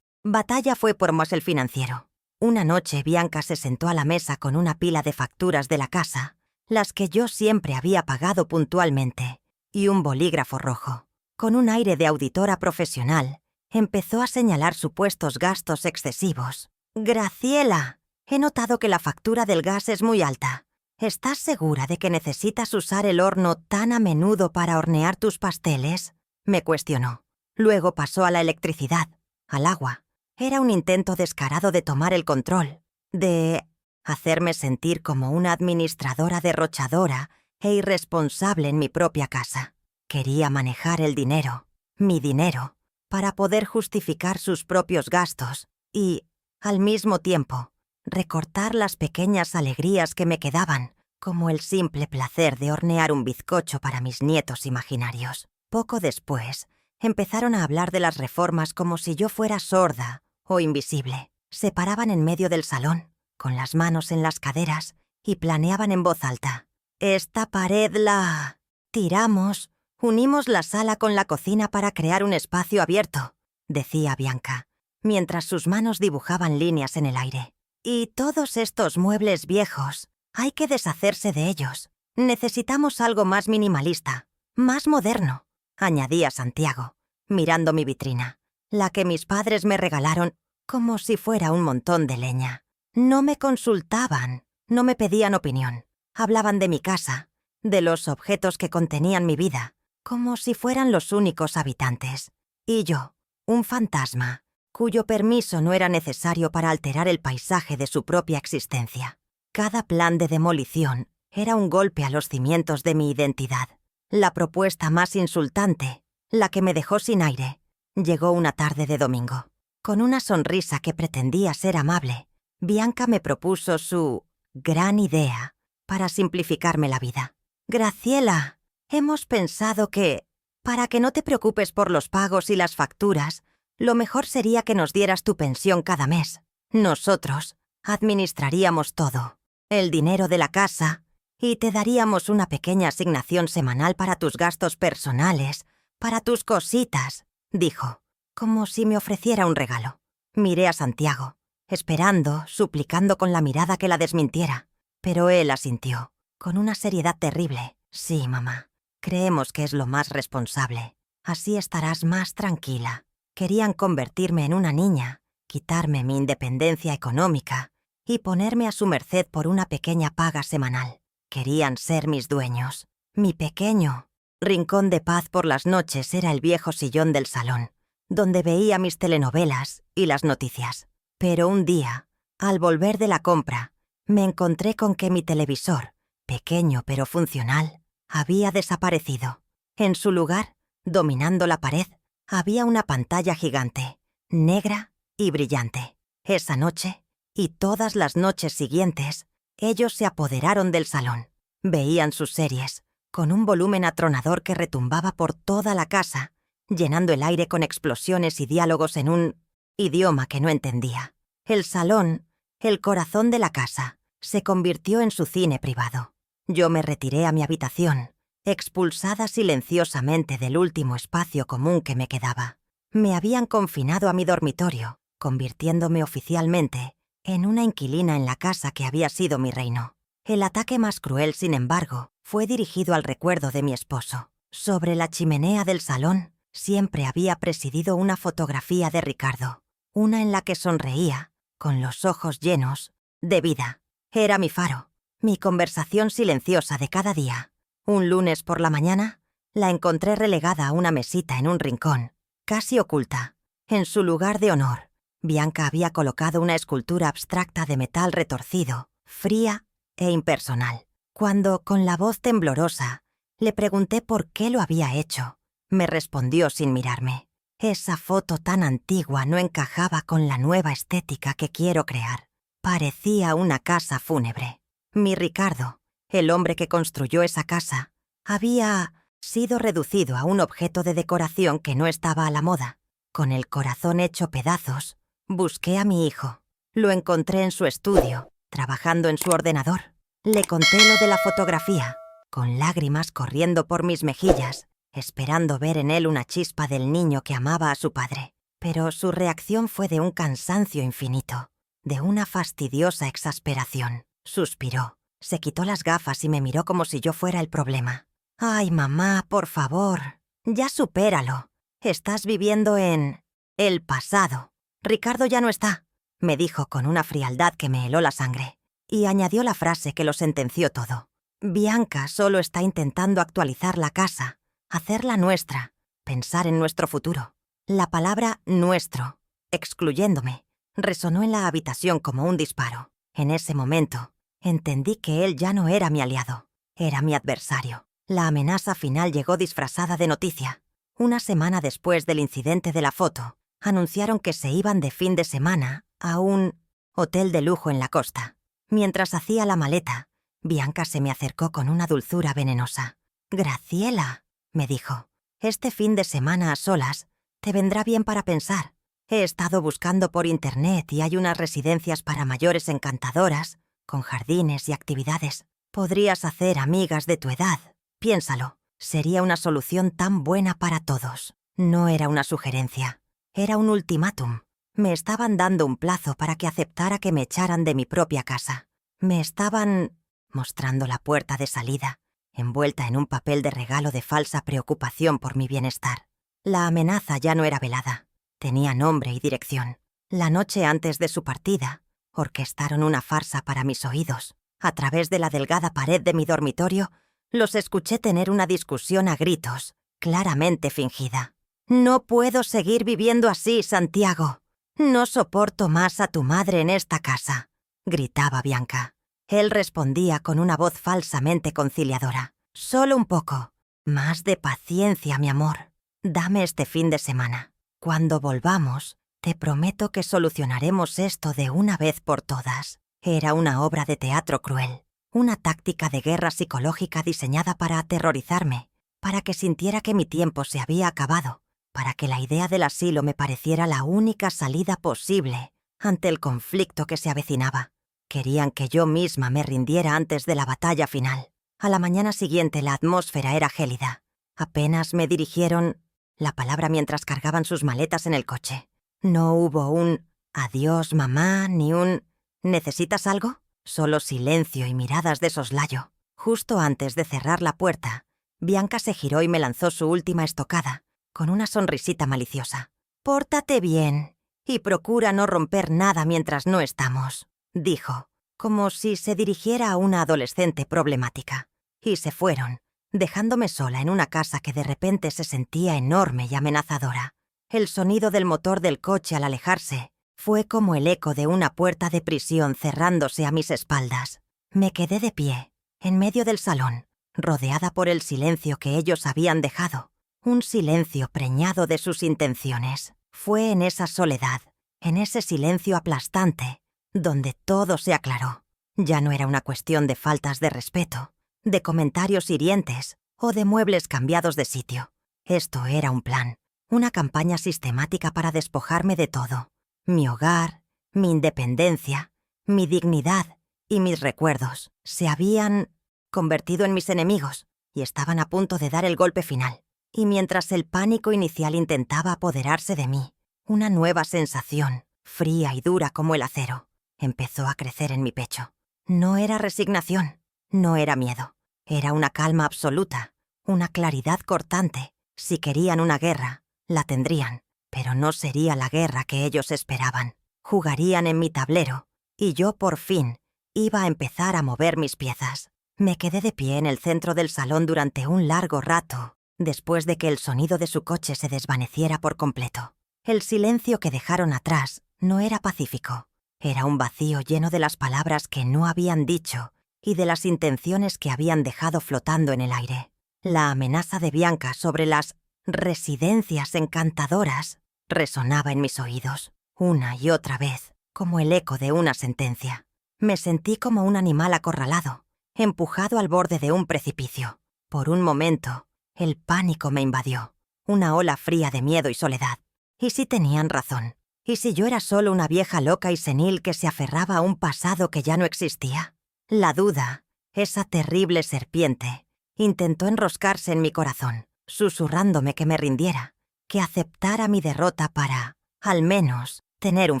batalla fue por más el financiero. Una noche Bianca se sentó a la mesa con una pila de facturas de la casa, las que yo siempre había pagado puntualmente, y un bolígrafo rojo. Con un aire de auditora profesional, empezó a señalar supuestos gastos excesivos. «Graciela, he notado que la factura del gas es muy alta. ¿Estás segura de que necesitas usar el horno tan a menudo para hornear tus pasteles?», me cuestionó. Luego pasó a la electricidad, al agua. Era un intento descarado de tomar el control, de hacerme sentir como una administradora derrochadora e irresponsable en mi propia casa. Quería manejar el dinero, mi dinero, para poder justificar sus propios gastos y, al mismo tiempo, recortar las pequeñas alegrías que me quedaban, como el simple placer de hornear un bizcocho para mis nietos imaginarios. Poco después, empezaron a hablar de las reformas como si yo fuera sorda o invisible. Se paraban en medio del salón, con las manos en las caderas, y planeaban en voz alta. «Esta pared la tiramos, unimos la sala con la cocina para crear un espacio abierto», decía Bianca, mientras sus manos dibujaban líneas en el aire. «Y todos estos muebles viejos, hay que deshacerse de ellos. Necesitamos algo más minimalista, más moderno», añadía Santiago, mirando mi vitrina, la que mis padres me regalaron como si fuera un montón de leña. No me consultaban, no me pedían opinión. Hablaban de mi casa, de los objetos que contenían mi vida, como si fueran los únicos habitantes. Y yo, un fantasma, cuyo permiso no era necesario para alterar el paisaje de su propia existencia. Cada plan de demolición era un golpe a los cimientos de mi identidad. La propuesta más insultante, la que me dejó sin aire, llegó una tarde de domingo. Con una sonrisa que pretendía ser amable, Bianca me propuso su gran idea para simplificarme la vida. «Graciela, hemos pensado que, para que no te preocupes por los pagos y las facturas, lo mejor sería que nos dieras tu pensión cada mes. Nosotros administraríamos todo, el dinero de la casa, y te daríamos una pequeña asignación semanal para tus gastos personales, para tus cositas», dijo, como si me ofreciera un regalo. Miré a Santiago, esperando, suplicando con la mirada que la desmintiera, pero él asintió, con una seriedad terrible. «Sí, mamá, creemos que es lo más responsable. Así estarás más tranquila». Querían convertirme en una niña, quitarme mi independencia económica y ponerme a su merced por una pequeña paga semanal. Querían ser mis dueños. Mi pequeño rincón de paz por las noches era el viejo sillón del salón, donde veía mis telenovelas y las noticias. Pero un día, al volver de la compra, me encontré con que mi televisor, pequeño pero funcional, había desaparecido. En su lugar, dominando la pared, había una pantalla gigante, negra y brillante. Esa noche, y todas las noches siguientes, ellos se apoderaron del salón. Veían sus series, con un volumen atronador que retumbaba por toda la casa, llenando el aire con explosiones y diálogos en un idioma que no entendía. El salón, el corazón de la casa, se convirtió en su cine privado. Yo me retiré a mi habitación, expulsada silenciosamente del último espacio común que me quedaba. Me habían confinado a mi dormitorio, convirtiéndome oficialmente en una inquilina en la casa que había sido mi reino. El ataque más cruel, sin embargo, fue dirigido al recuerdo de mi esposo. Sobre la chimenea del salón siempre había presidido una fotografía de Ricardo, una en la que sonreía, con los ojos llenos de vida. Era mi faro, mi conversación silenciosa de cada día. Un lunes por la mañana, la encontré relegada a una mesita en un rincón, casi oculta. En su lugar de honor, Bianca había colocado una escultura abstracta de metal retorcido, fría e impersonal. Cuando, con la voz temblorosa, le pregunté por qué lo había hecho, me respondió sin mirarme. Esa foto tan antigua no encajaba con la nueva estética que quiero crear. Parecía una casa fúnebre. Mi Ricardo, el hombre que construyó esa casa, había sido reducido a un objeto de decoración que no estaba a la moda. Con el corazón hecho pedazos, busqué a mi hijo. Lo encontré en su estudio, trabajando en su ordenador. Le conté lo de la fotografía, con lágrimas corriendo por mis mejillas, esperando ver en él una chispa del niño que amaba a su padre. Pero su reacción fue de un cansancio infinito, de una fastidiosa exasperación. Suspiró, se quitó las gafas y me miró como si yo fuera el problema. «Ay, mamá, por favor, ya supéralo. Estás viviendo en el pasado. Ricardo ya no está», me dijo con una frialdad que me heló la sangre. Y añadió la frase que lo sentenció todo. «Bianca solo está intentando actualizar la casa, hacerla nuestra, pensar en nuestro futuro». La palabra «nuestro», excluyéndome, resonó en la habitación como un disparo. En ese momento, entendí que él ya no era mi aliado, era mi adversario. La amenaza final llegó disfrazada de noticia. Una semana después del incidente de la foto, anunciaron que se iban de fin de semana a un hotel de lujo en la costa. Mientras hacía la maleta, Bianca se me acercó con una dulzura venenosa. «Graciela», me dijo, «este fin de semana a solas te vendrá bien para pensar. He estado buscando por internet y hay unas residencias para mayores encantadoras, con jardines y actividades. Podrías hacer amigas de tu edad. Piénsalo, sería una solución tan buena para todos». No era una sugerencia, era un ultimátum. Me estaban dando un plazo para que aceptara que me echaran de mi propia casa. Me estaban mostrando la puerta de salida, envuelta en un papel de regalo de falsa preocupación por mi bienestar. La amenaza ya no era velada, tenía nombre y dirección. La noche antes de su partida, orquestaron una farsa para mis oídos. A través de la delgada pared de mi dormitorio, los escuché tener una discusión a gritos, claramente fingida. «No puedo seguir viviendo así, Santiago. No soporto más a tu madre en esta casa», gritaba Bianca. Él respondía con una voz falsamente conciliadora. «Solo un poco. Más de paciencia, mi amor. Dame este fin de semana. Cuando volvamos, te prometo que solucionaremos esto de una vez por todas». Era una obra de teatro cruel, una táctica de guerra psicológica diseñada para aterrorizarme, para que sintiera que mi tiempo se había acabado, para que la idea del asilo me pareciera la única salida posible ante el conflicto que se avecinaba. Querían que yo misma me rindiera antes de la batalla final. A la mañana siguiente la atmósfera era gélida. Apenas me dirigieron la palabra mientras cargaban sus maletas en el coche. No hubo un «adiós, mamá», ni un «¿necesitas algo?». Solo silencio y miradas de soslayo. Justo antes de cerrar la puerta, Bianca se giró y me lanzó su última estocada, con una sonrisita maliciosa. «Pórtate bien y procura no romper nada mientras no estamos», dijo, como si se dirigiera a una adolescente problemática. Y se fueron, dejándome sola en una casa que de repente se sentía enorme y amenazadora. El sonido del motor del coche al alejarse fue como el eco de una puerta de prisión cerrándose a mis espaldas. Me quedé de pie, en medio del salón, rodeada por el silencio que ellos habían dejado. Un silencio preñado de sus intenciones. Fue en esa soledad, en ese silencio aplastante, donde todo se aclaró. Ya no era una cuestión de faltas de respeto, de comentarios hirientes o de muebles cambiados de sitio. Esto era un plan, una campaña sistemática para despojarme de todo. Mi hogar, mi independencia, mi dignidad y mis recuerdos se habían convertido en mis enemigos y estaban a punto de dar el golpe final. Y mientras el pánico inicial intentaba apoderarse de mí, una nueva sensación, fría y dura como el acero, empezó a crecer en mi pecho. No era resignación, no era miedo, era una calma absoluta, una claridad cortante. Si querían una guerra, la tendrían, pero no sería la guerra que ellos esperaban. Jugarían en mi tablero, y yo por fin iba a empezar a mover mis piezas. Me quedé de pie en el centro del salón durante un largo rato, después de que el sonido de su coche se desvaneciera por completo. El silencio que dejaron atrás no era pacífico. Era un vacío lleno de las palabras que no habían dicho y de las intenciones que habían dejado flotando en el aire. La amenaza de Bianca sobre las residencias encantadoras resonaba en mis oídos, una y otra vez, como el eco de una sentencia. Me sentí como un animal acorralado, empujado al borde de un precipicio. Por un momento, el pánico me invadió, una ola fría de miedo y soledad. ¿Y si tenían razón? ¿Y si yo era solo una vieja loca y senil que se aferraba a un pasado que ya no existía? La duda, esa terrible serpiente, intentó enroscarse en mi corazón, susurrándome que me rindiera, que aceptara mi derrota para, al menos, tener un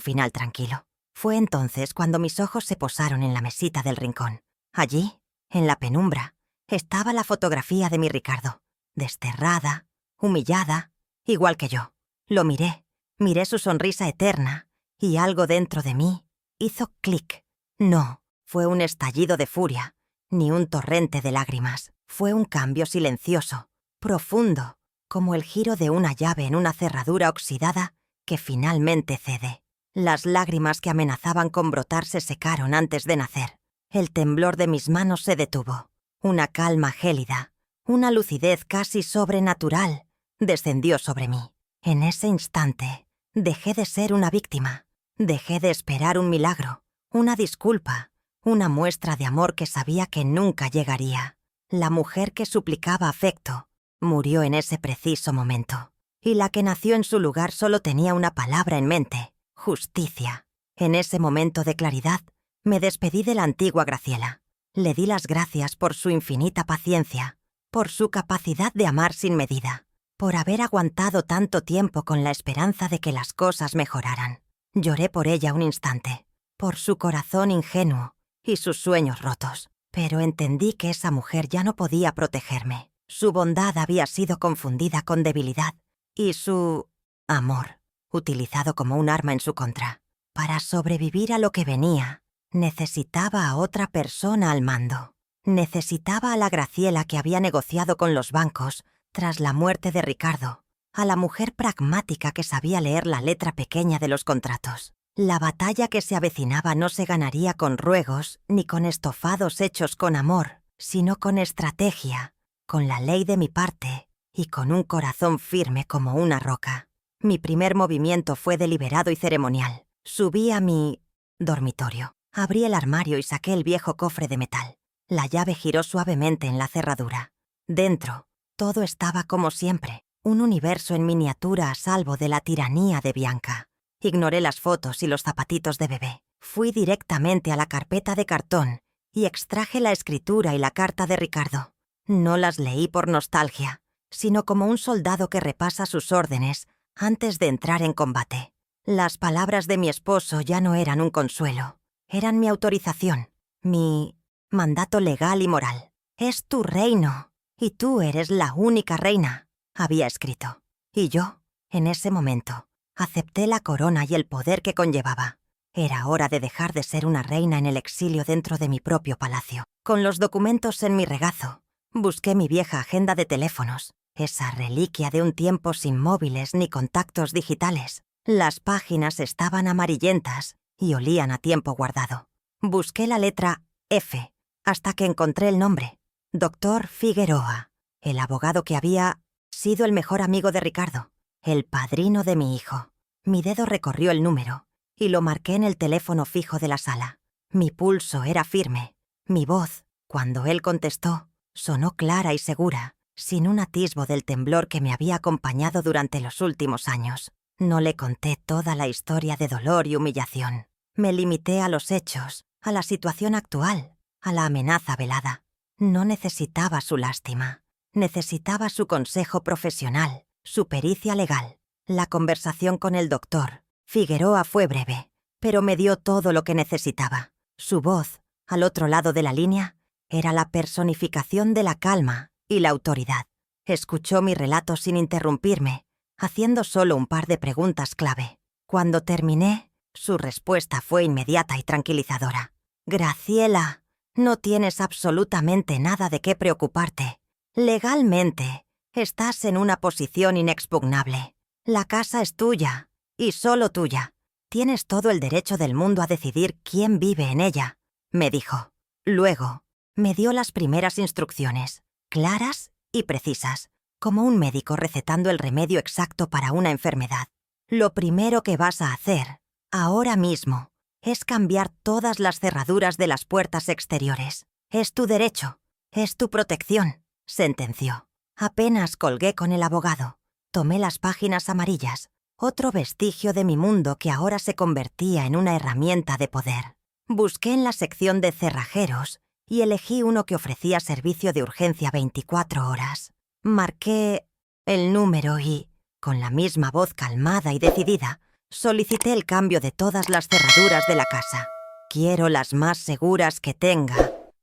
final tranquilo. Fue entonces cuando mis ojos se posaron en la mesita del rincón. Allí, en la penumbra, estaba la fotografía de mi Ricardo, desterrada, humillada, igual que yo. Lo miré su sonrisa eterna, y algo dentro de mí hizo clic. No, fue un estallido de furia, ni un torrente de lágrimas. Fue un cambio silencioso, profundo, como el giro de una llave en una cerradura oxidada que finalmente cede. Las lágrimas que amenazaban con brotar se secaron antes de nacer. El temblor de mis manos se detuvo. Una calma gélida, una lucidez casi sobrenatural, descendió sobre mí. En ese instante, dejé de ser una víctima. Dejé de esperar un milagro, una disculpa, una muestra de amor que sabía que nunca llegaría. La mujer que suplicaba afecto murió en ese preciso momento. Y la que nació en su lugar solo tenía una palabra en mente: justicia. En ese momento de claridad, me despedí de la antigua Graciela. Le di las gracias por su infinita paciencia, por su capacidad de amar sin medida, por haber aguantado tanto tiempo con la esperanza de que las cosas mejoraran. Lloré por ella un instante, por su corazón ingenuo y sus sueños rotos, pero entendí que esa mujer ya no podía protegerme. Su bondad había sido confundida con debilidad y su amor utilizado como un arma en su contra. Para sobrevivir a lo que venía, necesitaba a otra persona al mando. Necesitaba a la Graciela que había negociado con los bancos tras la muerte de Ricardo, a la mujer pragmática que sabía leer la letra pequeña de los contratos. La batalla que se avecinaba no se ganaría con ruegos ni con estofados hechos con amor, sino con estrategia, con la ley de mi parte y con un corazón firme como una roca. Mi primer movimiento fue deliberado y ceremonial. Subí a mi dormitorio, abrí el armario y saqué el viejo cofre de metal. La llave giró suavemente en la cerradura. Dentro, todo estaba como siempre, un universo en miniatura a salvo de la tiranía de Bianca. Ignoré las fotos y los zapatitos de bebé. Fui directamente a la carpeta de cartón y extraje la escritura y la carta de Ricardo. No las leí por nostalgia, sino como un soldado que repasa sus órdenes antes de entrar en combate. Las palabras de mi esposo ya no eran un consuelo, eran mi autorización, mi mandato legal y moral. Es tu reino, y tú eres la única reina, había escrito. Y yo, en ese momento, acepté la corona y el poder que conllevaba. Era hora de dejar de ser una reina en el exilio dentro de mi propio palacio. Con los documentos en mi regazo, busqué mi vieja agenda de teléfonos, esa reliquia de un tiempo sin móviles ni contactos digitales. Las páginas estaban amarillentas y olían a tiempo guardado. Busqué la letra F hasta que encontré el nombre: Dr. Figueroa, el abogado que había sido el mejor amigo de Ricardo, el padrino de mi hijo. Mi dedo recorrió el número y lo marqué en el teléfono fijo de la sala. Mi pulso era firme. Mi voz, cuando él contestó, sonó clara y segura, sin un atisbo del temblor que me había acompañado durante los últimos años. No le conté toda la historia de dolor y humillación. Me limité a los hechos, a la situación actual, a la amenaza velada. No necesitaba su lástima. Necesitaba su consejo profesional, su pericia legal. La conversación con el doctor Figueroa fue breve, pero me dio todo lo que necesitaba. Su voz, al otro lado de la línea, era la personificación de la calma y la autoridad. Escuchó mi relato sin interrumpirme, haciendo solo un par de preguntas clave. Cuando terminé, su respuesta fue inmediata y tranquilizadora. «Graciela, no tienes absolutamente nada de qué preocuparte. Legalmente, estás en una posición inexpugnable. La casa es tuya, y solo tuya. Tienes todo el derecho del mundo a decidir quién vive en ella», me dijo. Luego, Me dio las primeras instrucciones, claras y precisas, como un médico recetando el remedio exacto para una enfermedad. Lo primero que vas a hacer, ahora mismo, es cambiar todas las cerraduras de las puertas exteriores. Es tu derecho, es tu protección, sentenció. Apenas colgué con el abogado. Tomé las páginas amarillas, otro vestigio de mi mundo que ahora se convertía en una herramienta de poder. Busqué en la sección de cerrajeros y elegí uno que ofrecía servicio de urgencia 24 horas. Marqué el número y, con la misma voz calmada y decidida, solicité el cambio de todas las cerraduras de la casa. Quiero las más seguras que tenga.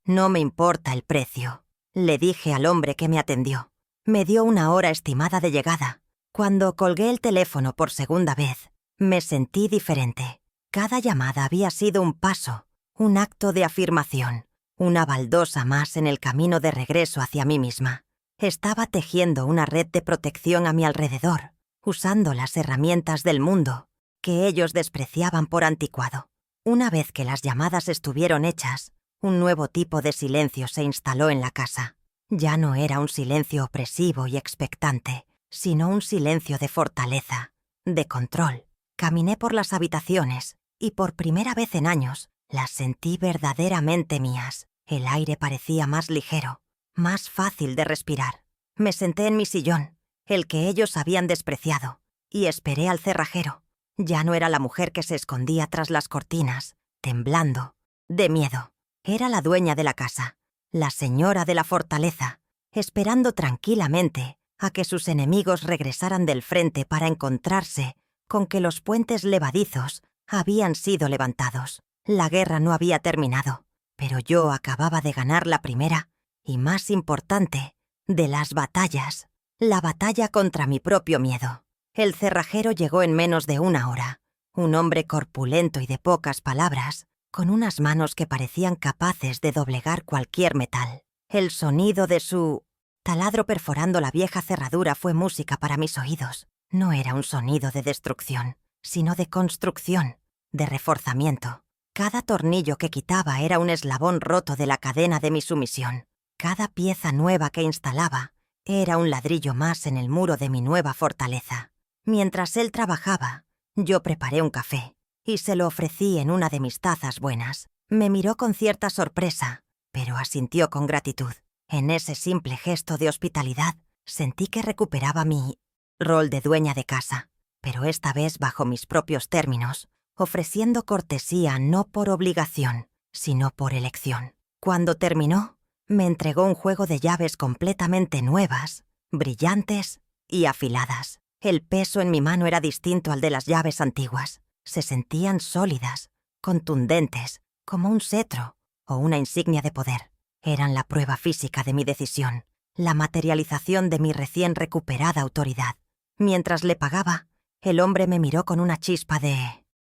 No me importa el precio, le dije al hombre que me atendió. Me dio una hora estimada de llegada. Cuando colgué el teléfono por segunda vez, me sentí diferente. Cada llamada había sido un paso, un acto de afirmación, una baldosa más en el camino de regreso hacia mí misma. Estaba tejiendo una red de protección a mi alrededor, usando las herramientas del mundo, que ellos despreciaban por anticuado. Una vez que las llamadas estuvieron hechas, un nuevo tipo de silencio se instaló en la casa. Ya no era un silencio opresivo y expectante, sino un silencio de fortaleza, de control. Caminé por las habitaciones y por primera vez en años las sentí verdaderamente mías. El aire parecía más ligero, más fácil de respirar. Me senté en mi sillón, el que ellos habían despreciado, y esperé al cerrajero. Ya no era la mujer que se escondía tras las cortinas, temblando, de miedo. Era la dueña de la casa, la señora de la fortaleza, esperando tranquilamente a que sus enemigos regresaran del frente para encontrarse con que los puentes levadizos habían sido levantados. La guerra no había terminado, pero yo acababa de ganar la primera y más importante de las batallas, la batalla contra mi propio miedo. El cerrajero llegó en menos de una hora, un hombre corpulento y de pocas palabras, con unas manos que parecían capaces de doblegar cualquier metal. El sonido de su taladro perforando la vieja cerradura fue música para mis oídos. No era un sonido de destrucción, sino de construcción, de reforzamiento. Cada tornillo que quitaba era un eslabón roto de la cadena de mi sumisión. Cada pieza nueva que instalaba era un ladrillo más en el muro de mi nueva fortaleza. Mientras él trabajaba, yo preparé un café y se lo ofrecí en una de mis tazas buenas. Me miró con cierta sorpresa, pero asintió con gratitud. En ese simple gesto de hospitalidad, sentí que recuperaba mi rol de dueña de casa, pero esta vez bajo mis propios términos, ofreciendo cortesía no por obligación, sino por elección. Cuando terminó, me entregó un juego de llaves completamente nuevas, brillantes y afiladas. El peso en mi mano era distinto al de las llaves antiguas. Se sentían sólidas, contundentes, como un cetro o una insignia de poder. Eran la prueba física de mi decisión, la materialización de mi recién recuperada autoridad. Mientras le pagaba, el hombre me miró con una chispa de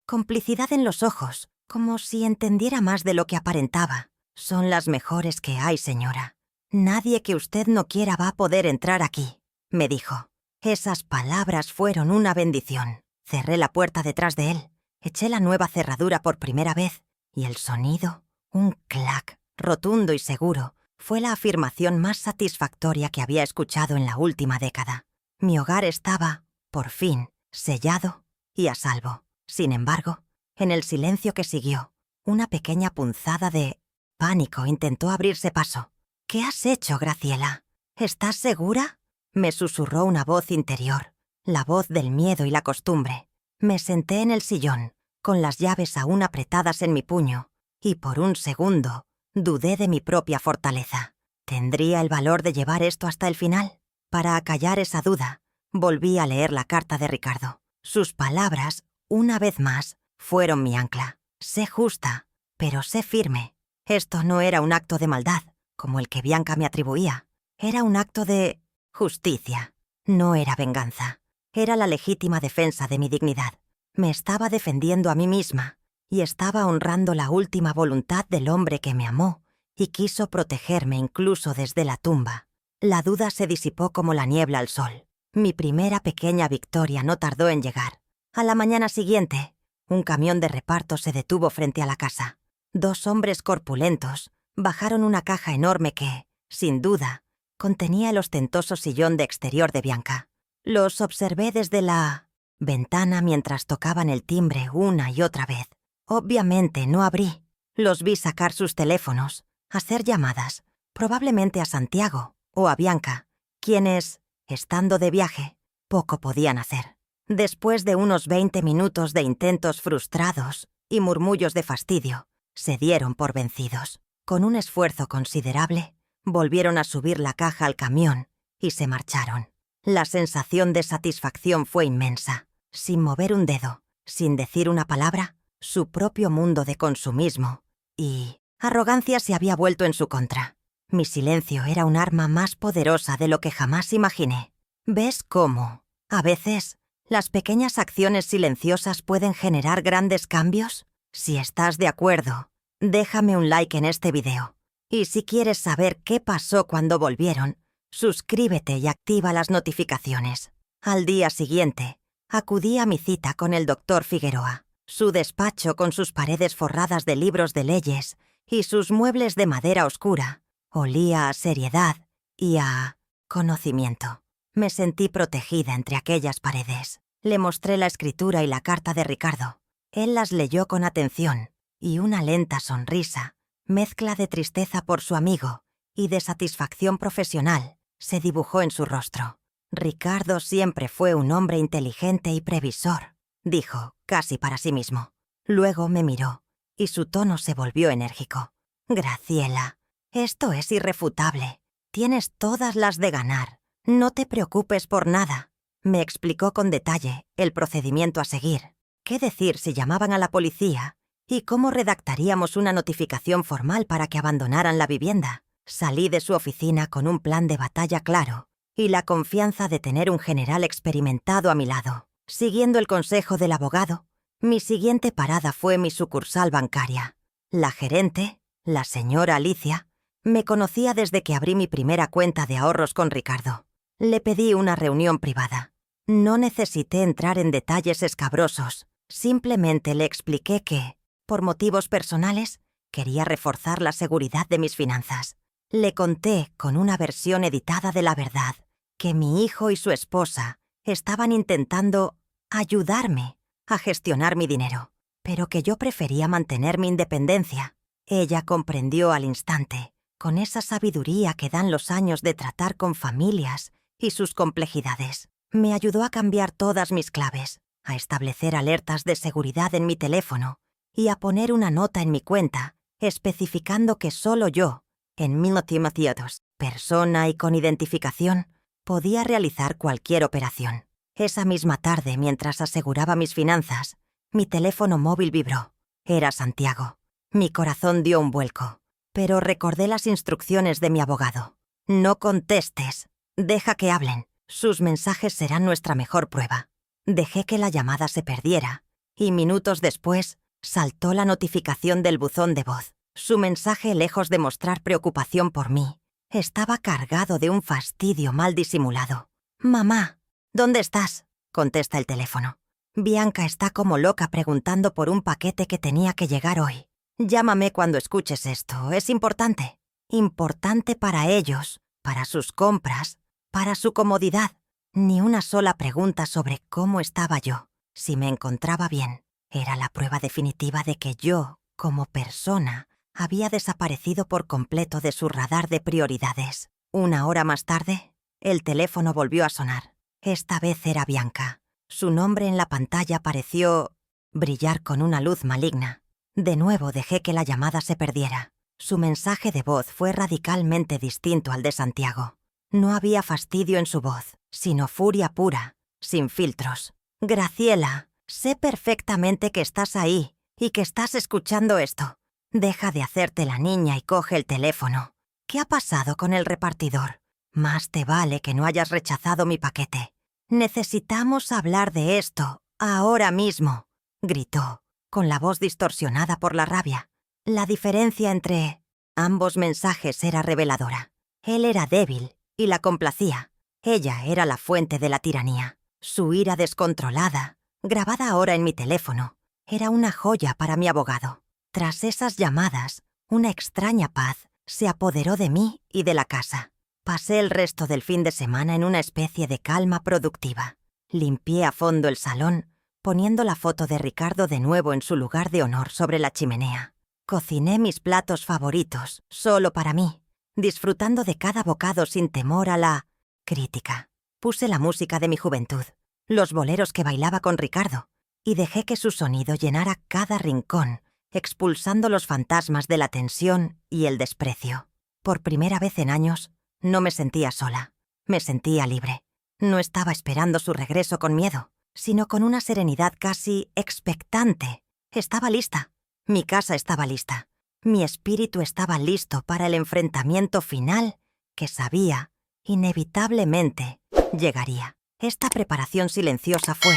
complicidad en los ojos, como si entendiera más de lo que aparentaba. Son las mejores que hay, señora. Nadie que usted no quiera va a poder entrar aquí, me dijo. Esas palabras fueron una bendición. Cerré la puerta detrás de él, eché la nueva cerradura por primera vez, y el sonido, un clac, rotundo y seguro, fue la afirmación más satisfactoria que había escuchado en la última década. Mi hogar estaba, por fin, sellado y a salvo. Sin embargo, en el silencio que siguió, una pequeña punzada de pánico intentó abrirse paso. ¿Qué has hecho, Graciela? ¿Estás segura? Me susurró una voz interior, la voz del miedo y la costumbre. Me senté en el sillón, con las llaves aún apretadas en mi puño, y por un segundo dudé de mi propia fortaleza. ¿Tendría el valor de llevar esto hasta el final? Para acallar esa duda, volví a leer la carta de Ricardo. Sus palabras, una vez más, fueron mi ancla. Sé justa, pero sé firme. Esto no era un acto de maldad, como el que Bianca me atribuía. Era un acto de justicia. No era venganza. Era la legítima defensa de mi dignidad. Me estaba defendiendo a mí misma y estaba honrando la última voluntad del hombre que me amó y quiso protegerme incluso desde la tumba. La duda se disipó como la niebla al sol. Mi primera pequeña victoria no tardó en llegar. A la mañana siguiente, un camión de reparto se detuvo frente a la casa. 2 hombres corpulentos, bajaron una caja enorme que, sin duda, contenía el ostentoso sillón de exterior de Bianca. Los observé desde la ventana mientras tocaban el timbre una y otra vez. Obviamente no abrí. Los vi sacar sus teléfonos, hacer llamadas, probablemente a Santiago o a Bianca, quienes, estando de viaje, poco podían hacer. Después de unos 20 minutos de intentos frustrados y murmullos de fastidio, se dieron por vencidos. Con un esfuerzo considerable, volvieron a subir la caja al camión y se marcharon. La sensación de satisfacción fue inmensa. Sin mover un dedo, sin decir una palabra, su propio mundo de consumismo y arrogancia se había vuelto en su contra. Mi silencio era un arma más poderosa de lo que jamás imaginé. ¿Ves cómo, a veces, las pequeñas acciones silenciosas pueden generar grandes cambios? Si estás de acuerdo, déjame un like en este video. Y si quieres saber qué pasó cuando volvieron, suscríbete y activa las notificaciones. Al día siguiente, acudí a mi cita con el Dr. Figueroa. Su despacho, con sus paredes forradas de libros de leyes y sus muebles de madera oscura, olía a seriedad y a conocimiento. Me sentí protegida entre aquellas paredes. Le mostré la escritura y la carta de Ricardo. Él las leyó con atención y una lenta sonrisa, mezcla de tristeza por su amigo y de satisfacción profesional, se dibujó en su rostro. Ricardo siempre fue un hombre inteligente y previsor, dijo, casi para sí mismo. Luego me miró, y su tono se volvió enérgico. Graciela, esto es irrefutable. Tienes todas las de ganar. No te preocupes por nada. Me explicó con detalle el procedimiento a seguir. ¿Qué decir si llamaban a la policía? ¿Y cómo redactaríamos una notificación formal para que abandonaran la vivienda? Salí de su oficina con un plan de batalla claro y la confianza de tener un general experimentado a mi lado. Siguiendo el consejo del abogado, mi siguiente parada fue mi sucursal bancaria. La gerente, la señora Alicia, me conocía desde que abrí mi primera cuenta de ahorros con Ricardo. Le pedí una reunión privada. No necesité entrar en detalles escabrosos. Simplemente le expliqué que, por motivos personales, quería reforzar la seguridad de mis finanzas. Le conté, con una versión editada de la verdad, que mi hijo y su esposa estaban intentando ayudarme a gestionar mi dinero, pero que yo prefería mantener mi independencia. Ella comprendió al instante, con esa sabiduría que dan los años de tratar con familias y sus complejidades. Me ayudó a cambiar todas mis claves, a establecer alertas de seguridad en mi teléfono y a poner una nota en mi cuenta especificando que solo yo, en Mathews, persona y con identificación, podía realizar cualquier operación. Esa misma tarde, mientras aseguraba mis finanzas, mi teléfono móvil vibró. Era Santiago. Mi corazón dio un vuelco, pero recordé las instrucciones de mi abogado. No contestes. Deja que hablen. Sus mensajes serán nuestra mejor prueba. Dejé que la llamada se perdiera, y minutos después saltó la notificación del buzón de voz. Su mensaje, lejos de mostrar preocupación por mí, estaba cargado de un fastidio mal disimulado. «Mamá, ¿dónde estás?», contesta el teléfono. «Bianca está como loca preguntando por un paquete que tenía que llegar hoy. Llámame cuando escuches esto, es importante. Importante para ellos, para sus compras, para su comodidad. Ni una sola pregunta sobre cómo estaba yo, si me encontraba bien. Era la prueba definitiva de que yo, como persona, había desaparecido por completo de su radar de prioridades. Una hora más tarde, el teléfono volvió a sonar. Esta vez era Bianca. Su nombre en la pantalla pareció brillar con una luz maligna. De nuevo dejé que la llamada se perdiera. Su mensaje de voz fue radicalmente distinto al de Santiago. No había fastidio en su voz, sino furia pura, sin filtros. «Graciela, sé perfectamente que estás ahí y que estás escuchando esto. Deja de hacerte la niña y coge el teléfono. ¿Qué ha pasado con el repartidor? Más te vale que no hayas rechazado mi paquete. Necesitamos hablar de esto, ahora mismo», gritó, con la voz distorsionada por la rabia. La diferencia entre ambos mensajes era reveladora. Él era débil y la complacía. Ella era la fuente de la tiranía. Su ira descontrolada, grabada ahora en mi teléfono, era una joya para mi abogado. Tras esas llamadas, una extraña paz se apoderó de mí y de la casa. Pasé el resto del fin de semana en una especie de calma productiva. Limpié a fondo el salón, poniendo la foto de Ricardo de nuevo en su lugar de honor sobre la chimenea. Cociné mis platos favoritos, solo para mí, disfrutando de cada bocado sin temor a la crítica. Puse la música de mi juventud, los boleros que bailaba con Ricardo, y dejé que su sonido llenara cada rincón, expulsando los fantasmas de la tensión y el desprecio. Por primera vez en años, no me sentía sola, me sentía libre. No estaba esperando su regreso con miedo, sino con una serenidad casi expectante. Estaba lista. Mi casa estaba lista. Mi espíritu estaba listo para el enfrentamiento final que sabía, inevitablemente, llegaría. Esta preparación silenciosa fue,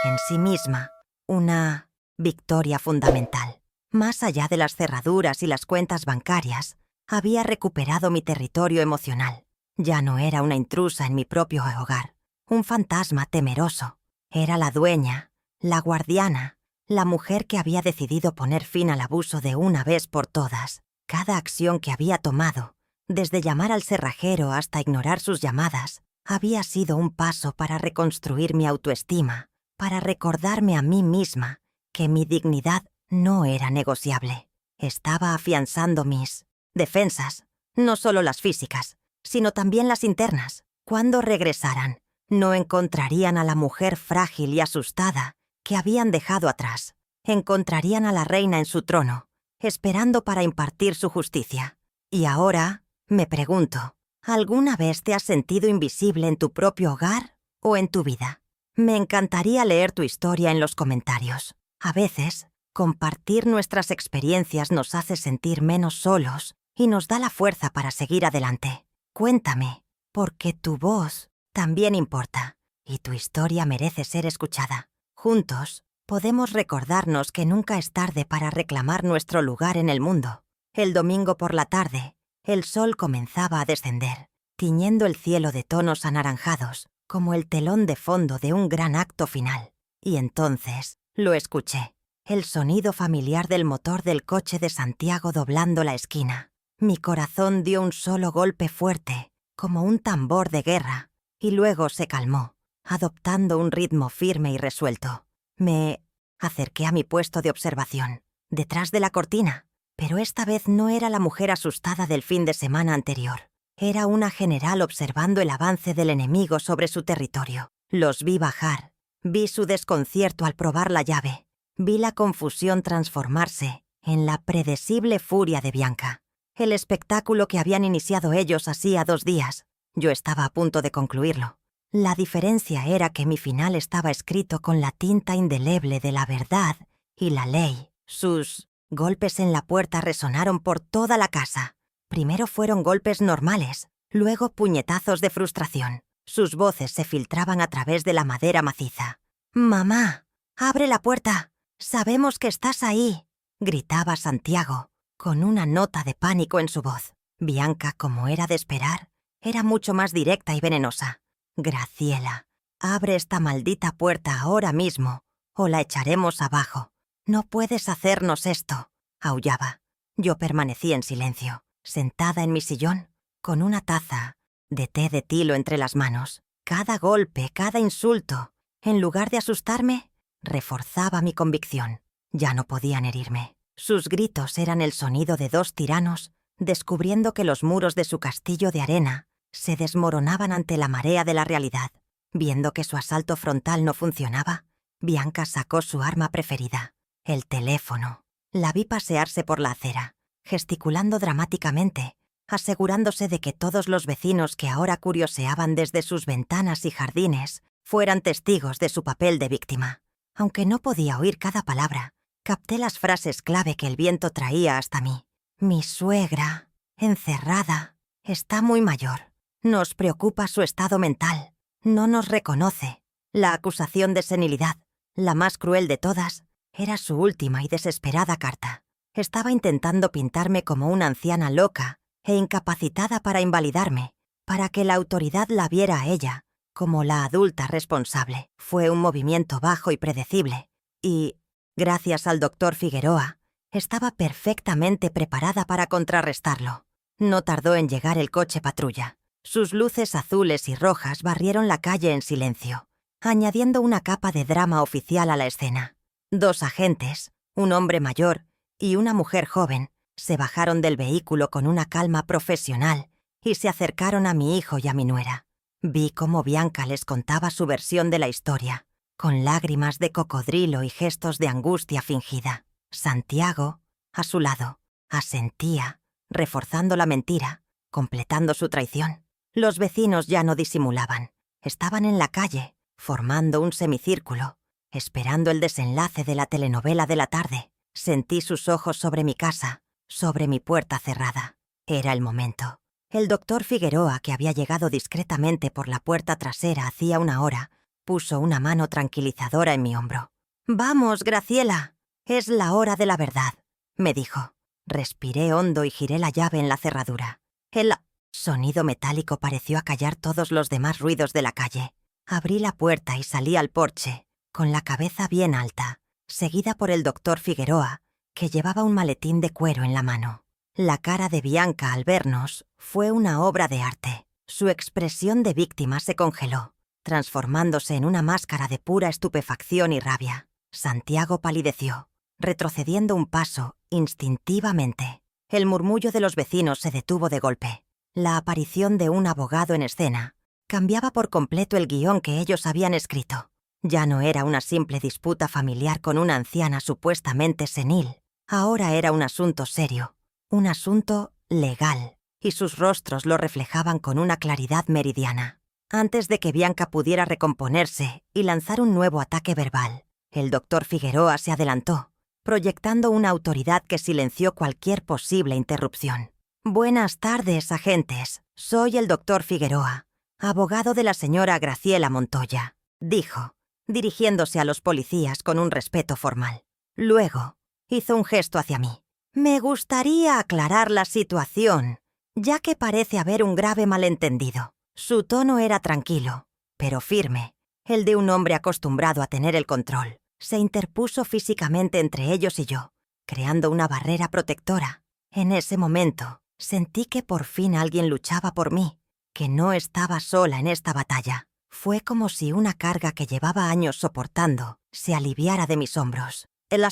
en sí misma, una victoria fundamental. Más allá de las cerraduras y las cuentas bancarias, había recuperado mi territorio emocional. Ya no era una intrusa en mi propio hogar, un fantasma temeroso. Era la dueña, la guardiana, la mujer que había decidido poner fin al abuso de una vez por todas. Cada acción que había tomado, desde llamar al cerrajero hasta ignorar sus llamadas, había sido un paso para reconstruir mi autoestima, para recordarme a mí misma que mi dignidad no era negociable. Estaba afianzando mis defensas, no solo las físicas, sino también las internas. Cuando regresaran, no encontrarían a la mujer frágil y asustada que habían dejado atrás. Encontrarían a la reina en su trono, esperando para impartir su justicia. Y ahora, me pregunto, ¿alguna vez te has sentido invisible en tu propio hogar o en tu vida? Me encantaría leer tu historia en los comentarios. A veces, compartir nuestras experiencias nos hace sentir menos solos y nos da la fuerza para seguir adelante. Cuéntame, porque tu voz también importa y tu historia merece ser escuchada. Juntos, podemos recordarnos que nunca es tarde para reclamar nuestro lugar en el mundo. El domingo por la tarde, el sol comenzaba a descender, tiñendo el cielo de tonos anaranjados, como el telón de fondo de un gran acto final. Y entonces, lo escuché, el sonido familiar del motor del coche de Santiago doblando la esquina. Mi corazón dio un solo golpe fuerte, como un tambor de guerra, y luego se calmó, adoptando un ritmo firme y resuelto. Me acerqué a mi puesto de observación, detrás de la cortina, pero esta vez no era la mujer asustada del fin de semana anterior. Era una general observando el avance del enemigo sobre su territorio. Los vi bajar, vi su desconcierto al probar la llave, vi la confusión transformarse en la predecible furia de Bianca. El espectáculo que habían iniciado ellos hacía 2 días, yo estaba a punto de concluirlo. La diferencia era que mi final estaba escrito con la tinta indeleble de la verdad y la ley. Sus golpes en la puerta resonaron por toda la casa. Primero fueron golpes normales, luego puñetazos de frustración. Sus voces se filtraban a través de la madera maciza. «Mamá, abre la puerta. Sabemos que estás ahí», gritaba Santiago, con una nota de pánico en su voz. Bianca, como era de esperar, era mucho más directa y venenosa. «Graciela, abre esta maldita puerta ahora mismo, o la echaremos abajo. No puedes hacernos esto», aullaba. Yo permanecí en silencio, sentada en mi sillón, con una taza de té de tilo entre las manos. Cada golpe, cada insulto, en lugar de asustarme, reforzaba mi convicción. Ya no podían herirme. Sus gritos eran el sonido de 2 tiranos, descubriendo que los muros de su castillo de arena se desmoronaban ante la marea de la realidad. Viendo que su asalto frontal no funcionaba, Bianca sacó su arma preferida, el teléfono. La vi pasearse por la acera, gesticulando dramáticamente, asegurándose de que todos los vecinos que ahora curioseaban desde sus ventanas y jardines fueran testigos de su papel de víctima. Aunque no podía oír cada palabra, capté las frases clave que el viento traía hasta mí. «Mi suegra, encerrada, está muy mayor. Nos preocupa su estado mental. No nos reconoce». La acusación de senilidad, la más cruel de todas, era su última y desesperada carta. Estaba intentando pintarme como una anciana loca e incapacitada para invalidarme, para que la autoridad la viera a ella como la adulta responsable. Fue un movimiento bajo y predecible, y, gracias al doctor Figueroa, estaba perfectamente preparada para contrarrestarlo. No tardó en llegar el coche patrulla. Sus luces azules y rojas barrieron la calle en silencio, añadiendo una capa de drama oficial a la escena. 2 agentes, un hombre mayor y una mujer joven, se bajaron del vehículo con una calma profesional y se acercaron a mi hijo y a mi nuera. Vi cómo Bianca les contaba su versión de la historia, con lágrimas de cocodrilo y gestos de angustia fingida. Santiago, a su lado, asentía, reforzando la mentira, completando su traición. Los vecinos ya no disimulaban. Estaban en la calle, formando un semicírculo, esperando el desenlace de la telenovela de la tarde. Sentí sus ojos sobre mi casa, sobre mi puerta cerrada. Era el momento. El doctor Figueroa, que había llegado discretamente por la puerta trasera hacía una hora, puso una mano tranquilizadora en mi hombro. «Vamos, Graciela, es la hora de la verdad», me dijo. Respiré hondo y giré la llave en la cerradura. El sonido metálico pareció acallar todos los demás ruidos de la calle. Abrí la puerta y salí al porche, con la cabeza bien alta, seguida por el doctor Figueroa, que llevaba un maletín de cuero en la mano. La cara de Bianca al vernos fue una obra de arte. Su expresión de víctima se congeló, transformándose en una máscara de pura estupefacción y rabia. Santiago palideció, retrocediendo un paso instintivamente. El murmullo de los vecinos se detuvo de golpe. La aparición de un abogado en escena cambiaba por completo el guión que ellos habían escrito. Ya no era una simple disputa familiar con una anciana supuestamente senil. Ahora era un asunto serio, un asunto legal, y sus rostros lo reflejaban con una claridad meridiana. Antes de que Bianca pudiera recomponerse y lanzar un nuevo ataque verbal, el doctor Figueroa se adelantó, proyectando una autoridad que silenció cualquier posible interrupción. «Buenas tardes, agentes. Soy el doctor Figueroa, abogado de la señora Graciela Montoya», dijo, dirigiéndose a los policías con un respeto formal. Luego, hizo un gesto hacia mí. «Me gustaría aclarar la situación, ya que parece haber un grave malentendido». Su tono era tranquilo, pero firme, el de un hombre acostumbrado a tener el control. Se interpuso físicamente entre ellos y yo, creando una barrera protectora. En ese momento, sentí que por fin alguien luchaba por mí, que no estaba sola en esta batalla. Fue como si una carga que llevaba años soportando se aliviara de mis hombros. El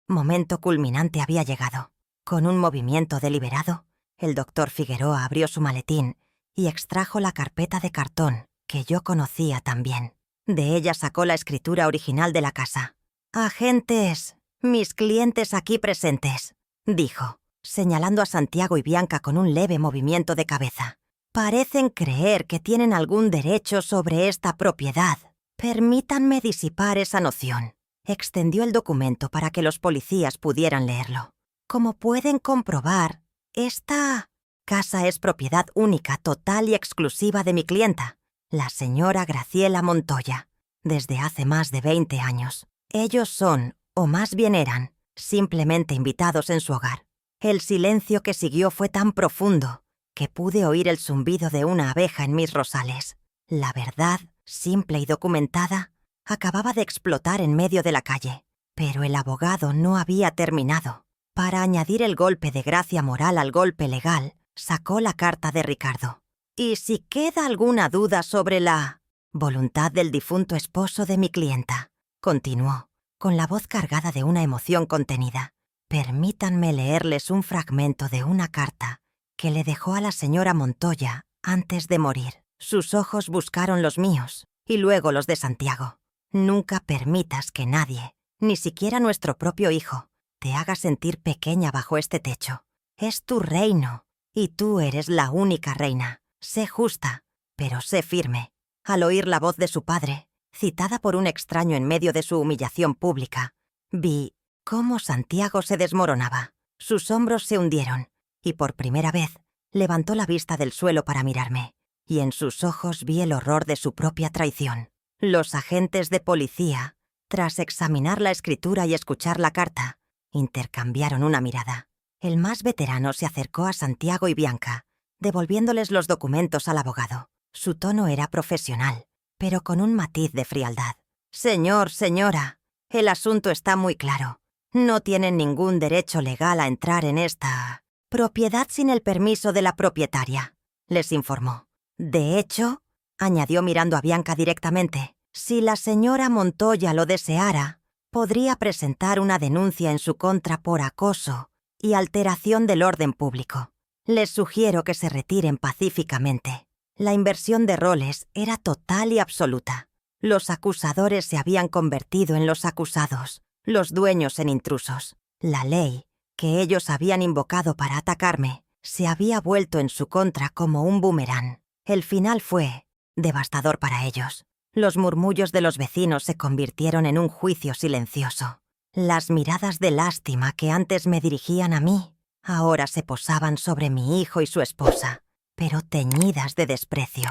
momento culminante había llegado. Con un movimiento deliberado, el doctor Figueroa abrió su maletín y extrajo la carpeta de cartón que yo conocía también. De ella sacó la escritura original de la casa. «Agentes, mis clientes aquí presentes», dijo, señalando a Santiago y Bianca con un leve movimiento de cabeza. «Parecen creer que tienen algún derecho sobre esta propiedad. Permítanme disipar esa noción». Extendió el documento para que los policías pudieran leerlo. «Como pueden comprobar, esta casa es propiedad única, total y exclusiva de mi clienta, la señora Graciela Montoya, desde hace más de 20 años. Ellos son, o más bien eran, simplemente invitados en su hogar». El silencio que siguió fue tan profundo que pude oír el zumbido de una abeja en mis rosales. La verdad, simple y documentada, acababa de explotar en medio de la calle. Pero el abogado no había terminado. Para añadir el golpe de gracia moral al golpe legal, sacó la carta de Ricardo. «Y si queda alguna duda sobre la voluntad del difunto esposo de mi clienta», continuó, con la voz cargada de una emoción contenida, «permítanme leerles un fragmento de una carta que le dejó a la señora Montoya antes de morir». Sus ojos buscaron los míos y luego los de Santiago. «Nunca permitas que nadie, ni siquiera nuestro propio hijo, te haga sentir pequeña bajo este techo. Es tu reino, y tú eres la única reina. Sé justa, pero sé firme». Al oír la voz de su padre, citada por un extraño en medio de su humillación pública, vi cómo Santiago se desmoronaba. Sus hombros se hundieron, y por primera vez levantó la vista del suelo para mirarme, y en sus ojos vi el horror de su propia traición. Los agentes de policía, tras examinar la escritura y escuchar la carta, intercambiaron una mirada. El más veterano se acercó a Santiago y Bianca, devolviéndoles los documentos al abogado. Su tono era profesional, pero con un matiz de frialdad. «Señora, el asunto está muy claro. No tienen ningún derecho legal a entrar en esta Propiedad sin el permiso de la propietaria, les informó. De hecho, añadió mirando a Bianca directamente, si la señora Montoya lo deseara, podría presentar una denuncia en su contra por acoso y alteración del orden público. Les sugiero que se retiren pacíficamente. La inversión de roles era total y absoluta. Los acusadores se habían convertido en los acusados, los dueños en intrusos. La ley, que ellos habían invocado para atacarme, se había vuelto en su contra como un boomerang. El final fue devastador para ellos. Los murmullos de los vecinos se convirtieron en un juicio silencioso. Las miradas de lástima que antes me dirigían a mí, ahora se posaban sobre mi hijo y su esposa, pero teñidas de desprecio.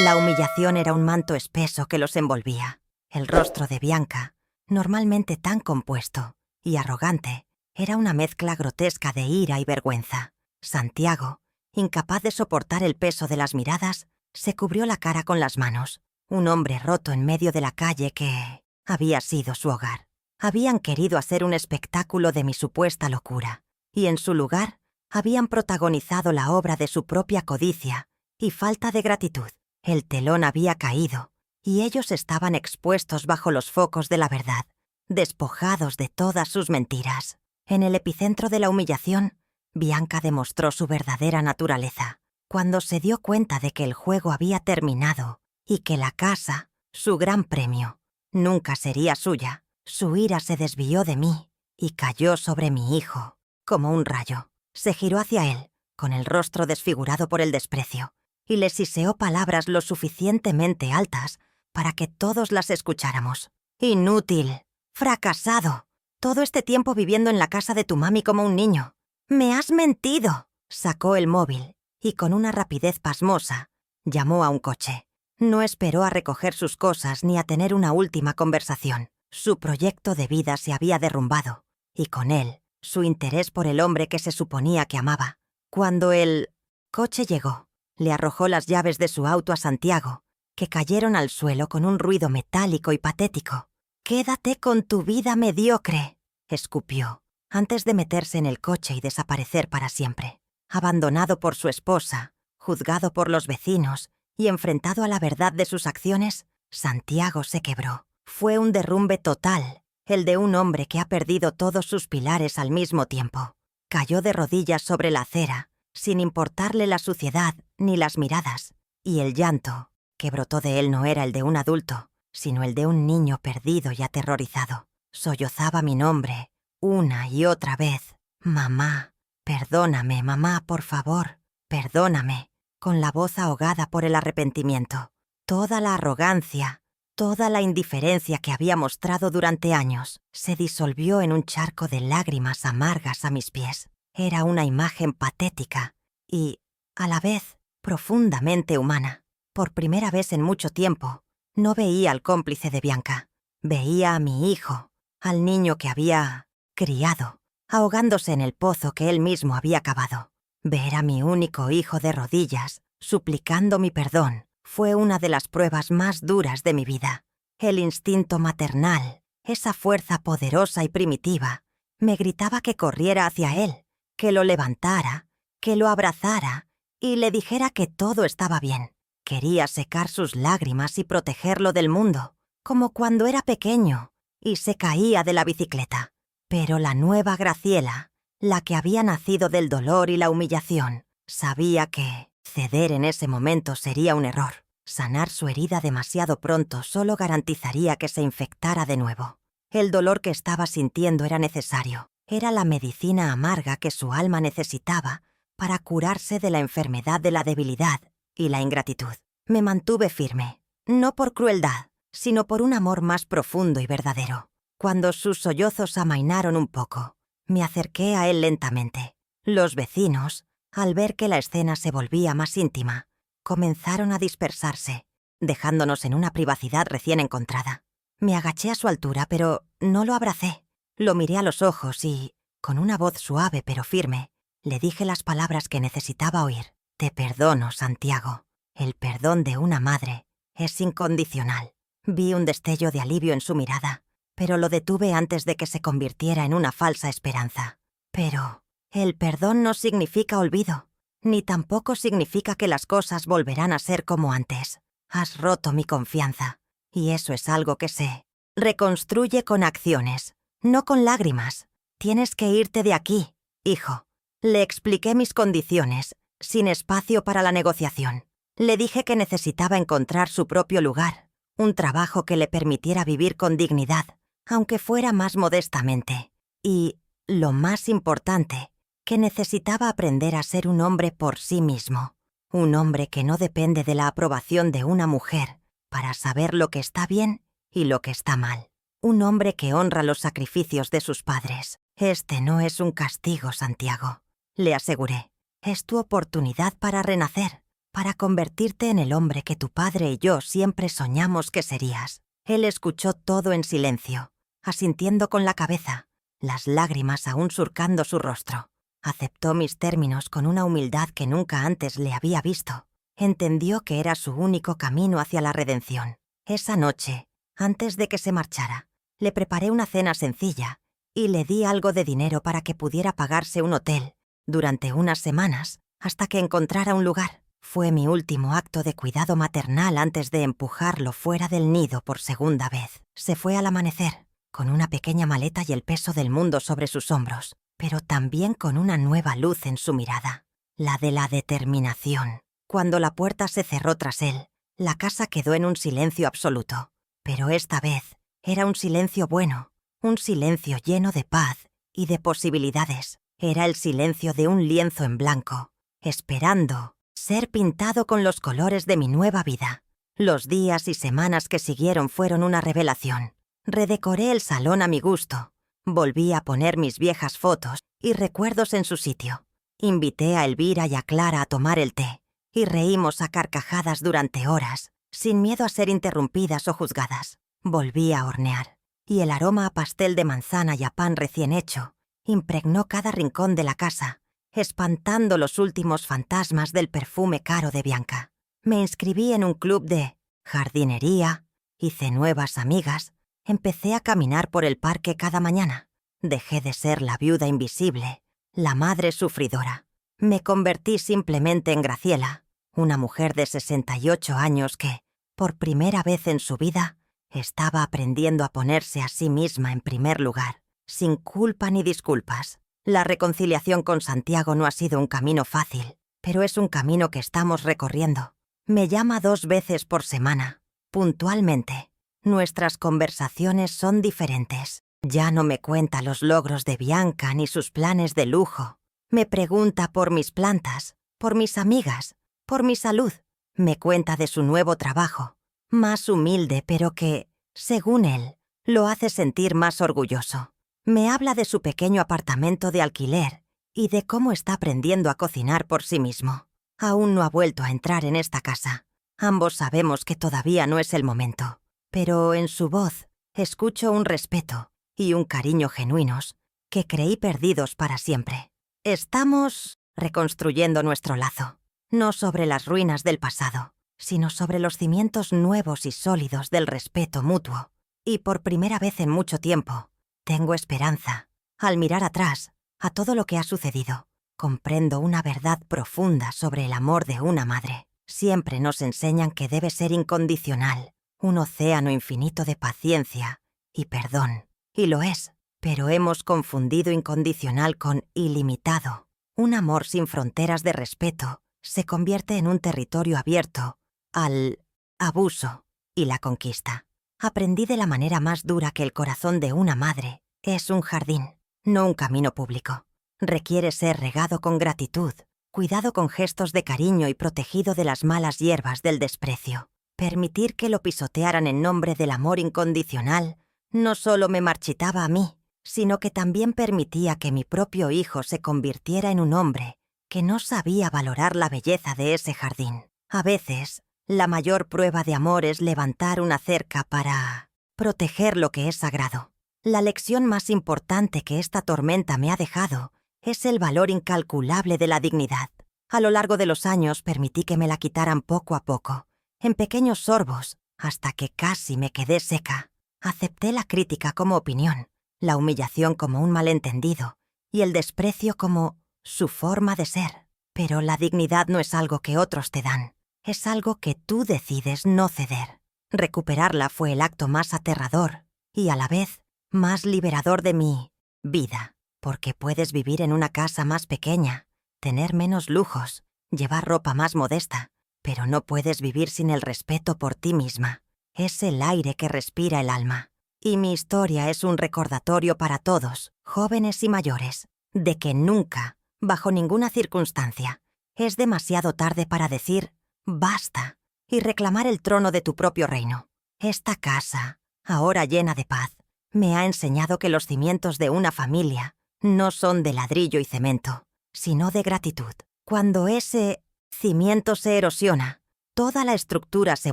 La humillación era un manto espeso que los envolvía. El rostro de Bianca, normalmente tan compuesto y arrogante, era una mezcla grotesca de ira y vergüenza. Santiago, incapaz de soportar el peso de las miradas, se cubrió la cara con las manos. Un hombre roto en medio de la calle que había sido su hogar. Habían querido hacer un espectáculo de mi supuesta locura, y en su lugar habían protagonizado la obra de su propia codicia y falta de gratitud. El telón había caído, y ellos estaban expuestos bajo los focos de la verdad, despojados de todas sus mentiras. En el epicentro de la humillación, Bianca demostró su verdadera naturaleza. Cuando se dio cuenta de que el juego había terminado y que la casa, su gran premio, nunca sería suya, su ira se desvió de mí y cayó sobre mi hijo, como un rayo. Se giró hacia él, con el rostro desfigurado por el desprecio, y le siseó palabras lo suficientemente altas para que todos las escucháramos. «Inútil, fracasado, todo este tiempo viviendo en la casa de tu mami como un niño. ¡Me has mentido!». Sacó el móvil y con una rapidez pasmosa llamó a un coche. No esperó a recoger sus cosas ni a tener una última conversación. Su proyecto de vida se había derrumbado, y con él, su interés por el hombre que se suponía que amaba. Cuando el coche llegó, le arrojó las llaves de su auto a Santiago, que cayeron al suelo con un ruido metálico y patético. «Quédate con tu vida mediocre», escupió, antes de meterse en el coche y desaparecer para siempre. Abandonado por su esposa, juzgado por los vecinos y enfrentado a la verdad de sus acciones, Santiago se quebró. Fue un derrumbe total, el de un hombre que ha perdido todos sus pilares al mismo tiempo. Cayó de rodillas sobre la acera, sin importarle la suciedad ni las miradas, y el llanto que brotó de él no era el de un adulto, sino el de un niño perdido y aterrorizado. Sollozaba mi nombre, una y otra vez. «Mamá, perdóname, mamá, por favor, perdóname», con la voz ahogada por el arrepentimiento. Toda la arrogancia, toda la indiferencia que había mostrado durante años se disolvió en un charco de lágrimas amargas a mis pies. Era una imagen patética y, a la vez, profundamente humana. Por primera vez en mucho tiempo, no veía al cómplice de Bianca. Veía a mi hijo, al niño que había criado, ahogándose en el pozo que él mismo había cavado. Ver a mi único hijo de rodillas, suplicando mi perdón, fue una de las pruebas más duras de mi vida. El instinto maternal, esa fuerza poderosa y primitiva, me gritaba que corriera hacia él, que lo levantara, que lo abrazara y le dijera que todo estaba bien. Quería secar sus lágrimas y protegerlo del mundo, como cuando era pequeño y se caía de la bicicleta. Pero la nueva Graciela, la que había nacido del dolor y la humillación, sabía que ceder en ese momento sería un error. Sanar su herida demasiado pronto solo garantizaría que se infectara de nuevo. El dolor que estaba sintiendo era necesario. Era la medicina amarga que su alma necesitaba para curarse de la enfermedad de la debilidad y la ingratitud. Me mantuve firme, no por crueldad, sino por un amor más profundo y verdadero. Cuando sus sollozos amainaron un poco, me acerqué a él lentamente. Los vecinos, al ver que la escena se volvía más íntima, comenzaron a dispersarse, dejándonos en una privacidad recién encontrada. Me agaché a su altura, pero no lo abracé. Lo miré a los ojos y, con una voz suave pero firme, le dije las palabras que necesitaba oír. «Te perdono, Santiago. El perdón de una madre es incondicional». Vi un destello de alivio en su mirada, pero lo detuve antes de que se convirtiera en una falsa esperanza. «Pero El perdón no significa olvido, ni tampoco significa que las cosas volverán a ser como antes. Has roto mi confianza, y eso es algo que sé. Reconstruye con acciones, no con lágrimas. Tienes que irte de aquí, hijo. Le expliqué mis condiciones, sin espacio para la negociación. Le dije que necesitaba encontrar su propio lugar, un trabajo que le permitiera vivir con dignidad, aunque fuera más modestamente. Y, lo más importante, que necesitaba aprender a ser un hombre por sí mismo. Un hombre que no depende de la aprobación de una mujer para saber lo que está bien y lo que está mal. Un hombre que honra los sacrificios de sus padres. Este no es un castigo, Santiago, le aseguré. Es tu oportunidad para renacer, para convertirte en el hombre que tu padre y yo siempre soñamos que serías. Él escuchó todo en silencio, asintiendo con la cabeza, las lágrimas aún surcando su rostro. Aceptó mis términos con una humildad que nunca antes le había visto. Entendió que era su único camino hacia la redención. Esa noche, antes de que se marchara, le preparé una cena sencilla y le di algo de dinero para que pudiera pagarse un hotel durante unas semanas hasta que encontrara un lugar. Fue mi último acto de cuidado maternal antes de empujarlo fuera del nido por segunda vez. Se fue al amanecer, con una pequeña maleta y el peso del mundo sobre sus hombros, pero también con una nueva luz en su mirada, la de la determinación. Cuando la puerta se cerró tras él, la casa quedó en un silencio absoluto. Pero esta vez era un silencio bueno, un silencio lleno de paz y de posibilidades. Era el silencio de un lienzo en blanco, esperando ser pintado con los colores de mi nueva vida. Los días y semanas que siguieron fueron una revelación. Redecoré el salón a mi gusto. Volví a poner mis viejas fotos y recuerdos en su sitio. Invité a Elvira y a Clara a tomar el té, y reímos a carcajadas durante horas, sin miedo a ser interrumpidas o juzgadas. Volví a hornear, y el aroma a pastel de manzana y a pan recién hecho impregnó cada rincón de la casa, espantando los últimos fantasmas del perfume caro de Bianca. Me inscribí en un club de jardinería, hice nuevas amigas, empecé a caminar por el parque cada mañana. Dejé de ser la viuda invisible, la madre sufridora. Me convertí simplemente en Graciela, una mujer de 68 años que, por primera vez en su vida, estaba aprendiendo a ponerse a sí misma en primer lugar, sin culpa ni disculpas. La reconciliación con Santiago no ha sido un camino fácil, pero es un camino que estamos recorriendo. Me llama 2 veces por semana, puntualmente. Nuestras conversaciones son diferentes. Ya no me cuenta los logros de Bianca ni sus planes de lujo. Me pregunta por mis plantas, por mis amigas, por mi salud. Me cuenta de su nuevo trabajo, más humilde pero que, según él, lo hace sentir más orgulloso. Me habla de su pequeño apartamento de alquiler y de cómo está aprendiendo a cocinar por sí mismo. Aún no ha vuelto a entrar en esta casa. Ambos sabemos que todavía no es el momento, pero en su voz escucho un respeto y un cariño genuinos que creí perdidos para siempre. Estamos reconstruyendo nuestro lazo, no sobre las ruinas del pasado, sino sobre los cimientos nuevos y sólidos del respeto mutuo. Y por primera vez en mucho tiempo, tengo esperanza. Al mirar atrás a todo lo que ha sucedido, comprendo una verdad profunda sobre el amor de una madre. Siempre nos enseñan que debe ser incondicional, un océano infinito de paciencia y perdón. Y lo es, pero hemos confundido incondicional con ilimitado. Un amor sin fronteras de respeto se convierte en un territorio abierto al abuso y la conquista. Aprendí de la manera más dura que el corazón de una madre es un jardín, no un camino público. Requiere ser regado con gratitud, cuidado con gestos de cariño y protegido de las malas hierbas del desprecio. Permitir que lo pisotearan en nombre del amor incondicional no solo me marchitaba a mí, sino que también permitía que mi propio hijo se convirtiera en un hombre que no sabía valorar la belleza de ese jardín. A veces, la mayor prueba de amor es levantar una cerca para proteger lo que es sagrado. La lección más importante que esta tormenta me ha dejado es el valor incalculable de la dignidad. A lo largo de los años permití que me la quitaran poco a poco, en pequeños sorbos, hasta que casi me quedé seca. Acepté la crítica como opinión, la humillación como un malentendido y el desprecio como su forma de ser. Pero la dignidad no es algo que otros te dan, es algo que tú decides no ceder. Recuperarla fue el acto más aterrador y a la vez más liberador de mi vida, porque puedes vivir en una casa más pequeña, tener menos lujos, llevar ropa más modesta, pero no puedes vivir sin el respeto por ti misma. Es el aire que respira el alma. Y mi historia es un recordatorio para todos, jóvenes y mayores, de que nunca, bajo ninguna circunstancia, es demasiado tarde para decir basta y reclamar el trono de tu propio reino. Esta casa, ahora llena de paz, me ha enseñado que los cimientos de una familia no son de ladrillo y cemento, sino de gratitud. Cuando ese cimiento se erosiona, toda la estructura se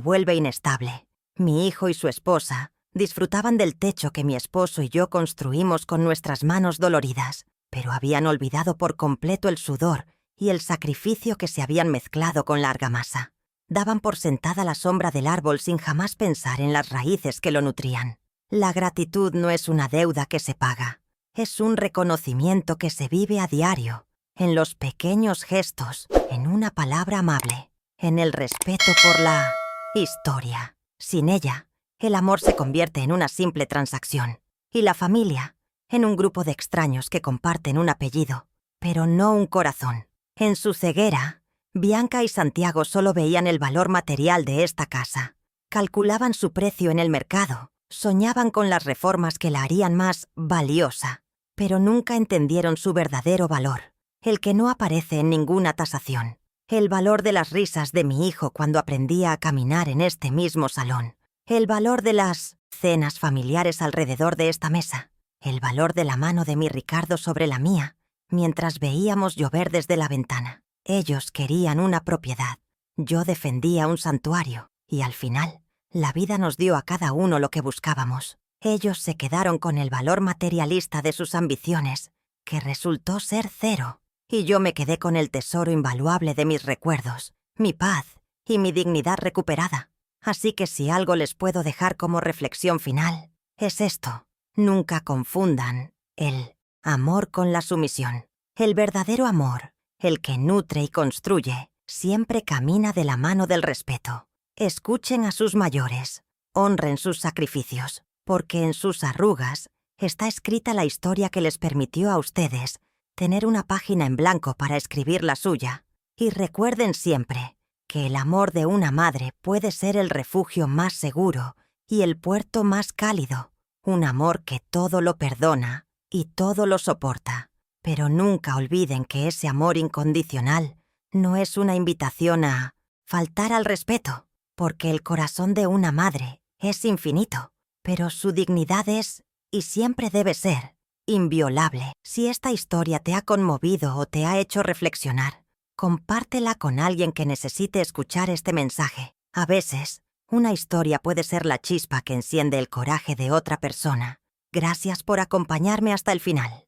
vuelve inestable. Mi hijo y su esposa disfrutaban del techo que mi esposo y yo construimos con nuestras manos doloridas, pero habían olvidado por completo el sudor y el sacrificio que se habían mezclado con la argamasa. Daban por sentada la sombra del árbol sin jamás pensar en las raíces que lo nutrían. La gratitud no es una deuda que se paga, es un reconocimiento que se vive a diario, en los pequeños gestos, en una palabra amable, en el respeto por la historia. Sin ella, el amor se convierte en una simple transacción, y la familia, en un grupo de extraños que comparten un apellido, pero no un corazón. En su ceguera, Bianca y Santiago solo veían el valor material de esta casa. Calculaban su precio en el mercado, soñaban con las reformas que la harían más valiosa, pero nunca entendieron su verdadero valor, el que no aparece en ninguna tasación. El valor de las risas de mi hijo cuando aprendía a caminar en este mismo salón. El valor de las cenas familiares alrededor de esta mesa. El valor de la mano de mi Ricardo sobre la mía, mientras veíamos llover desde la ventana. Ellos querían una propiedad, yo defendía un santuario, y al final, la vida nos dio a cada uno lo que buscábamos. Ellos se quedaron con el valor materialista de sus ambiciones, que resultó ser cero, y yo me quedé con el tesoro invaluable de mis recuerdos, mi paz y mi dignidad recuperada. Así que si algo les puedo dejar como reflexión final, es esto. Nunca confundan el amor con la sumisión. El verdadero amor, el que nutre y construye, siempre camina de la mano del respeto. Escuchen a sus mayores, honren sus sacrificios, porque en sus arrugas está escrita la historia que les permitió a ustedes tener una página en blanco para escribir la suya. Y recuerden siempre que el amor de una madre puede ser el refugio más seguro y el puerto más cálido. Un amor que todo lo perdona y todo lo soporta. Pero nunca olviden que ese amor incondicional no es una invitación a faltar al respeto, porque el corazón de una madre es infinito, pero su dignidad es, y siempre debe ser, inviolable. Si esta historia te ha conmovido o te ha hecho reflexionar, compártela con alguien que necesite escuchar este mensaje. A veces, una historia puede ser la chispa que enciende el coraje de otra persona. Gracias por acompañarme hasta el final.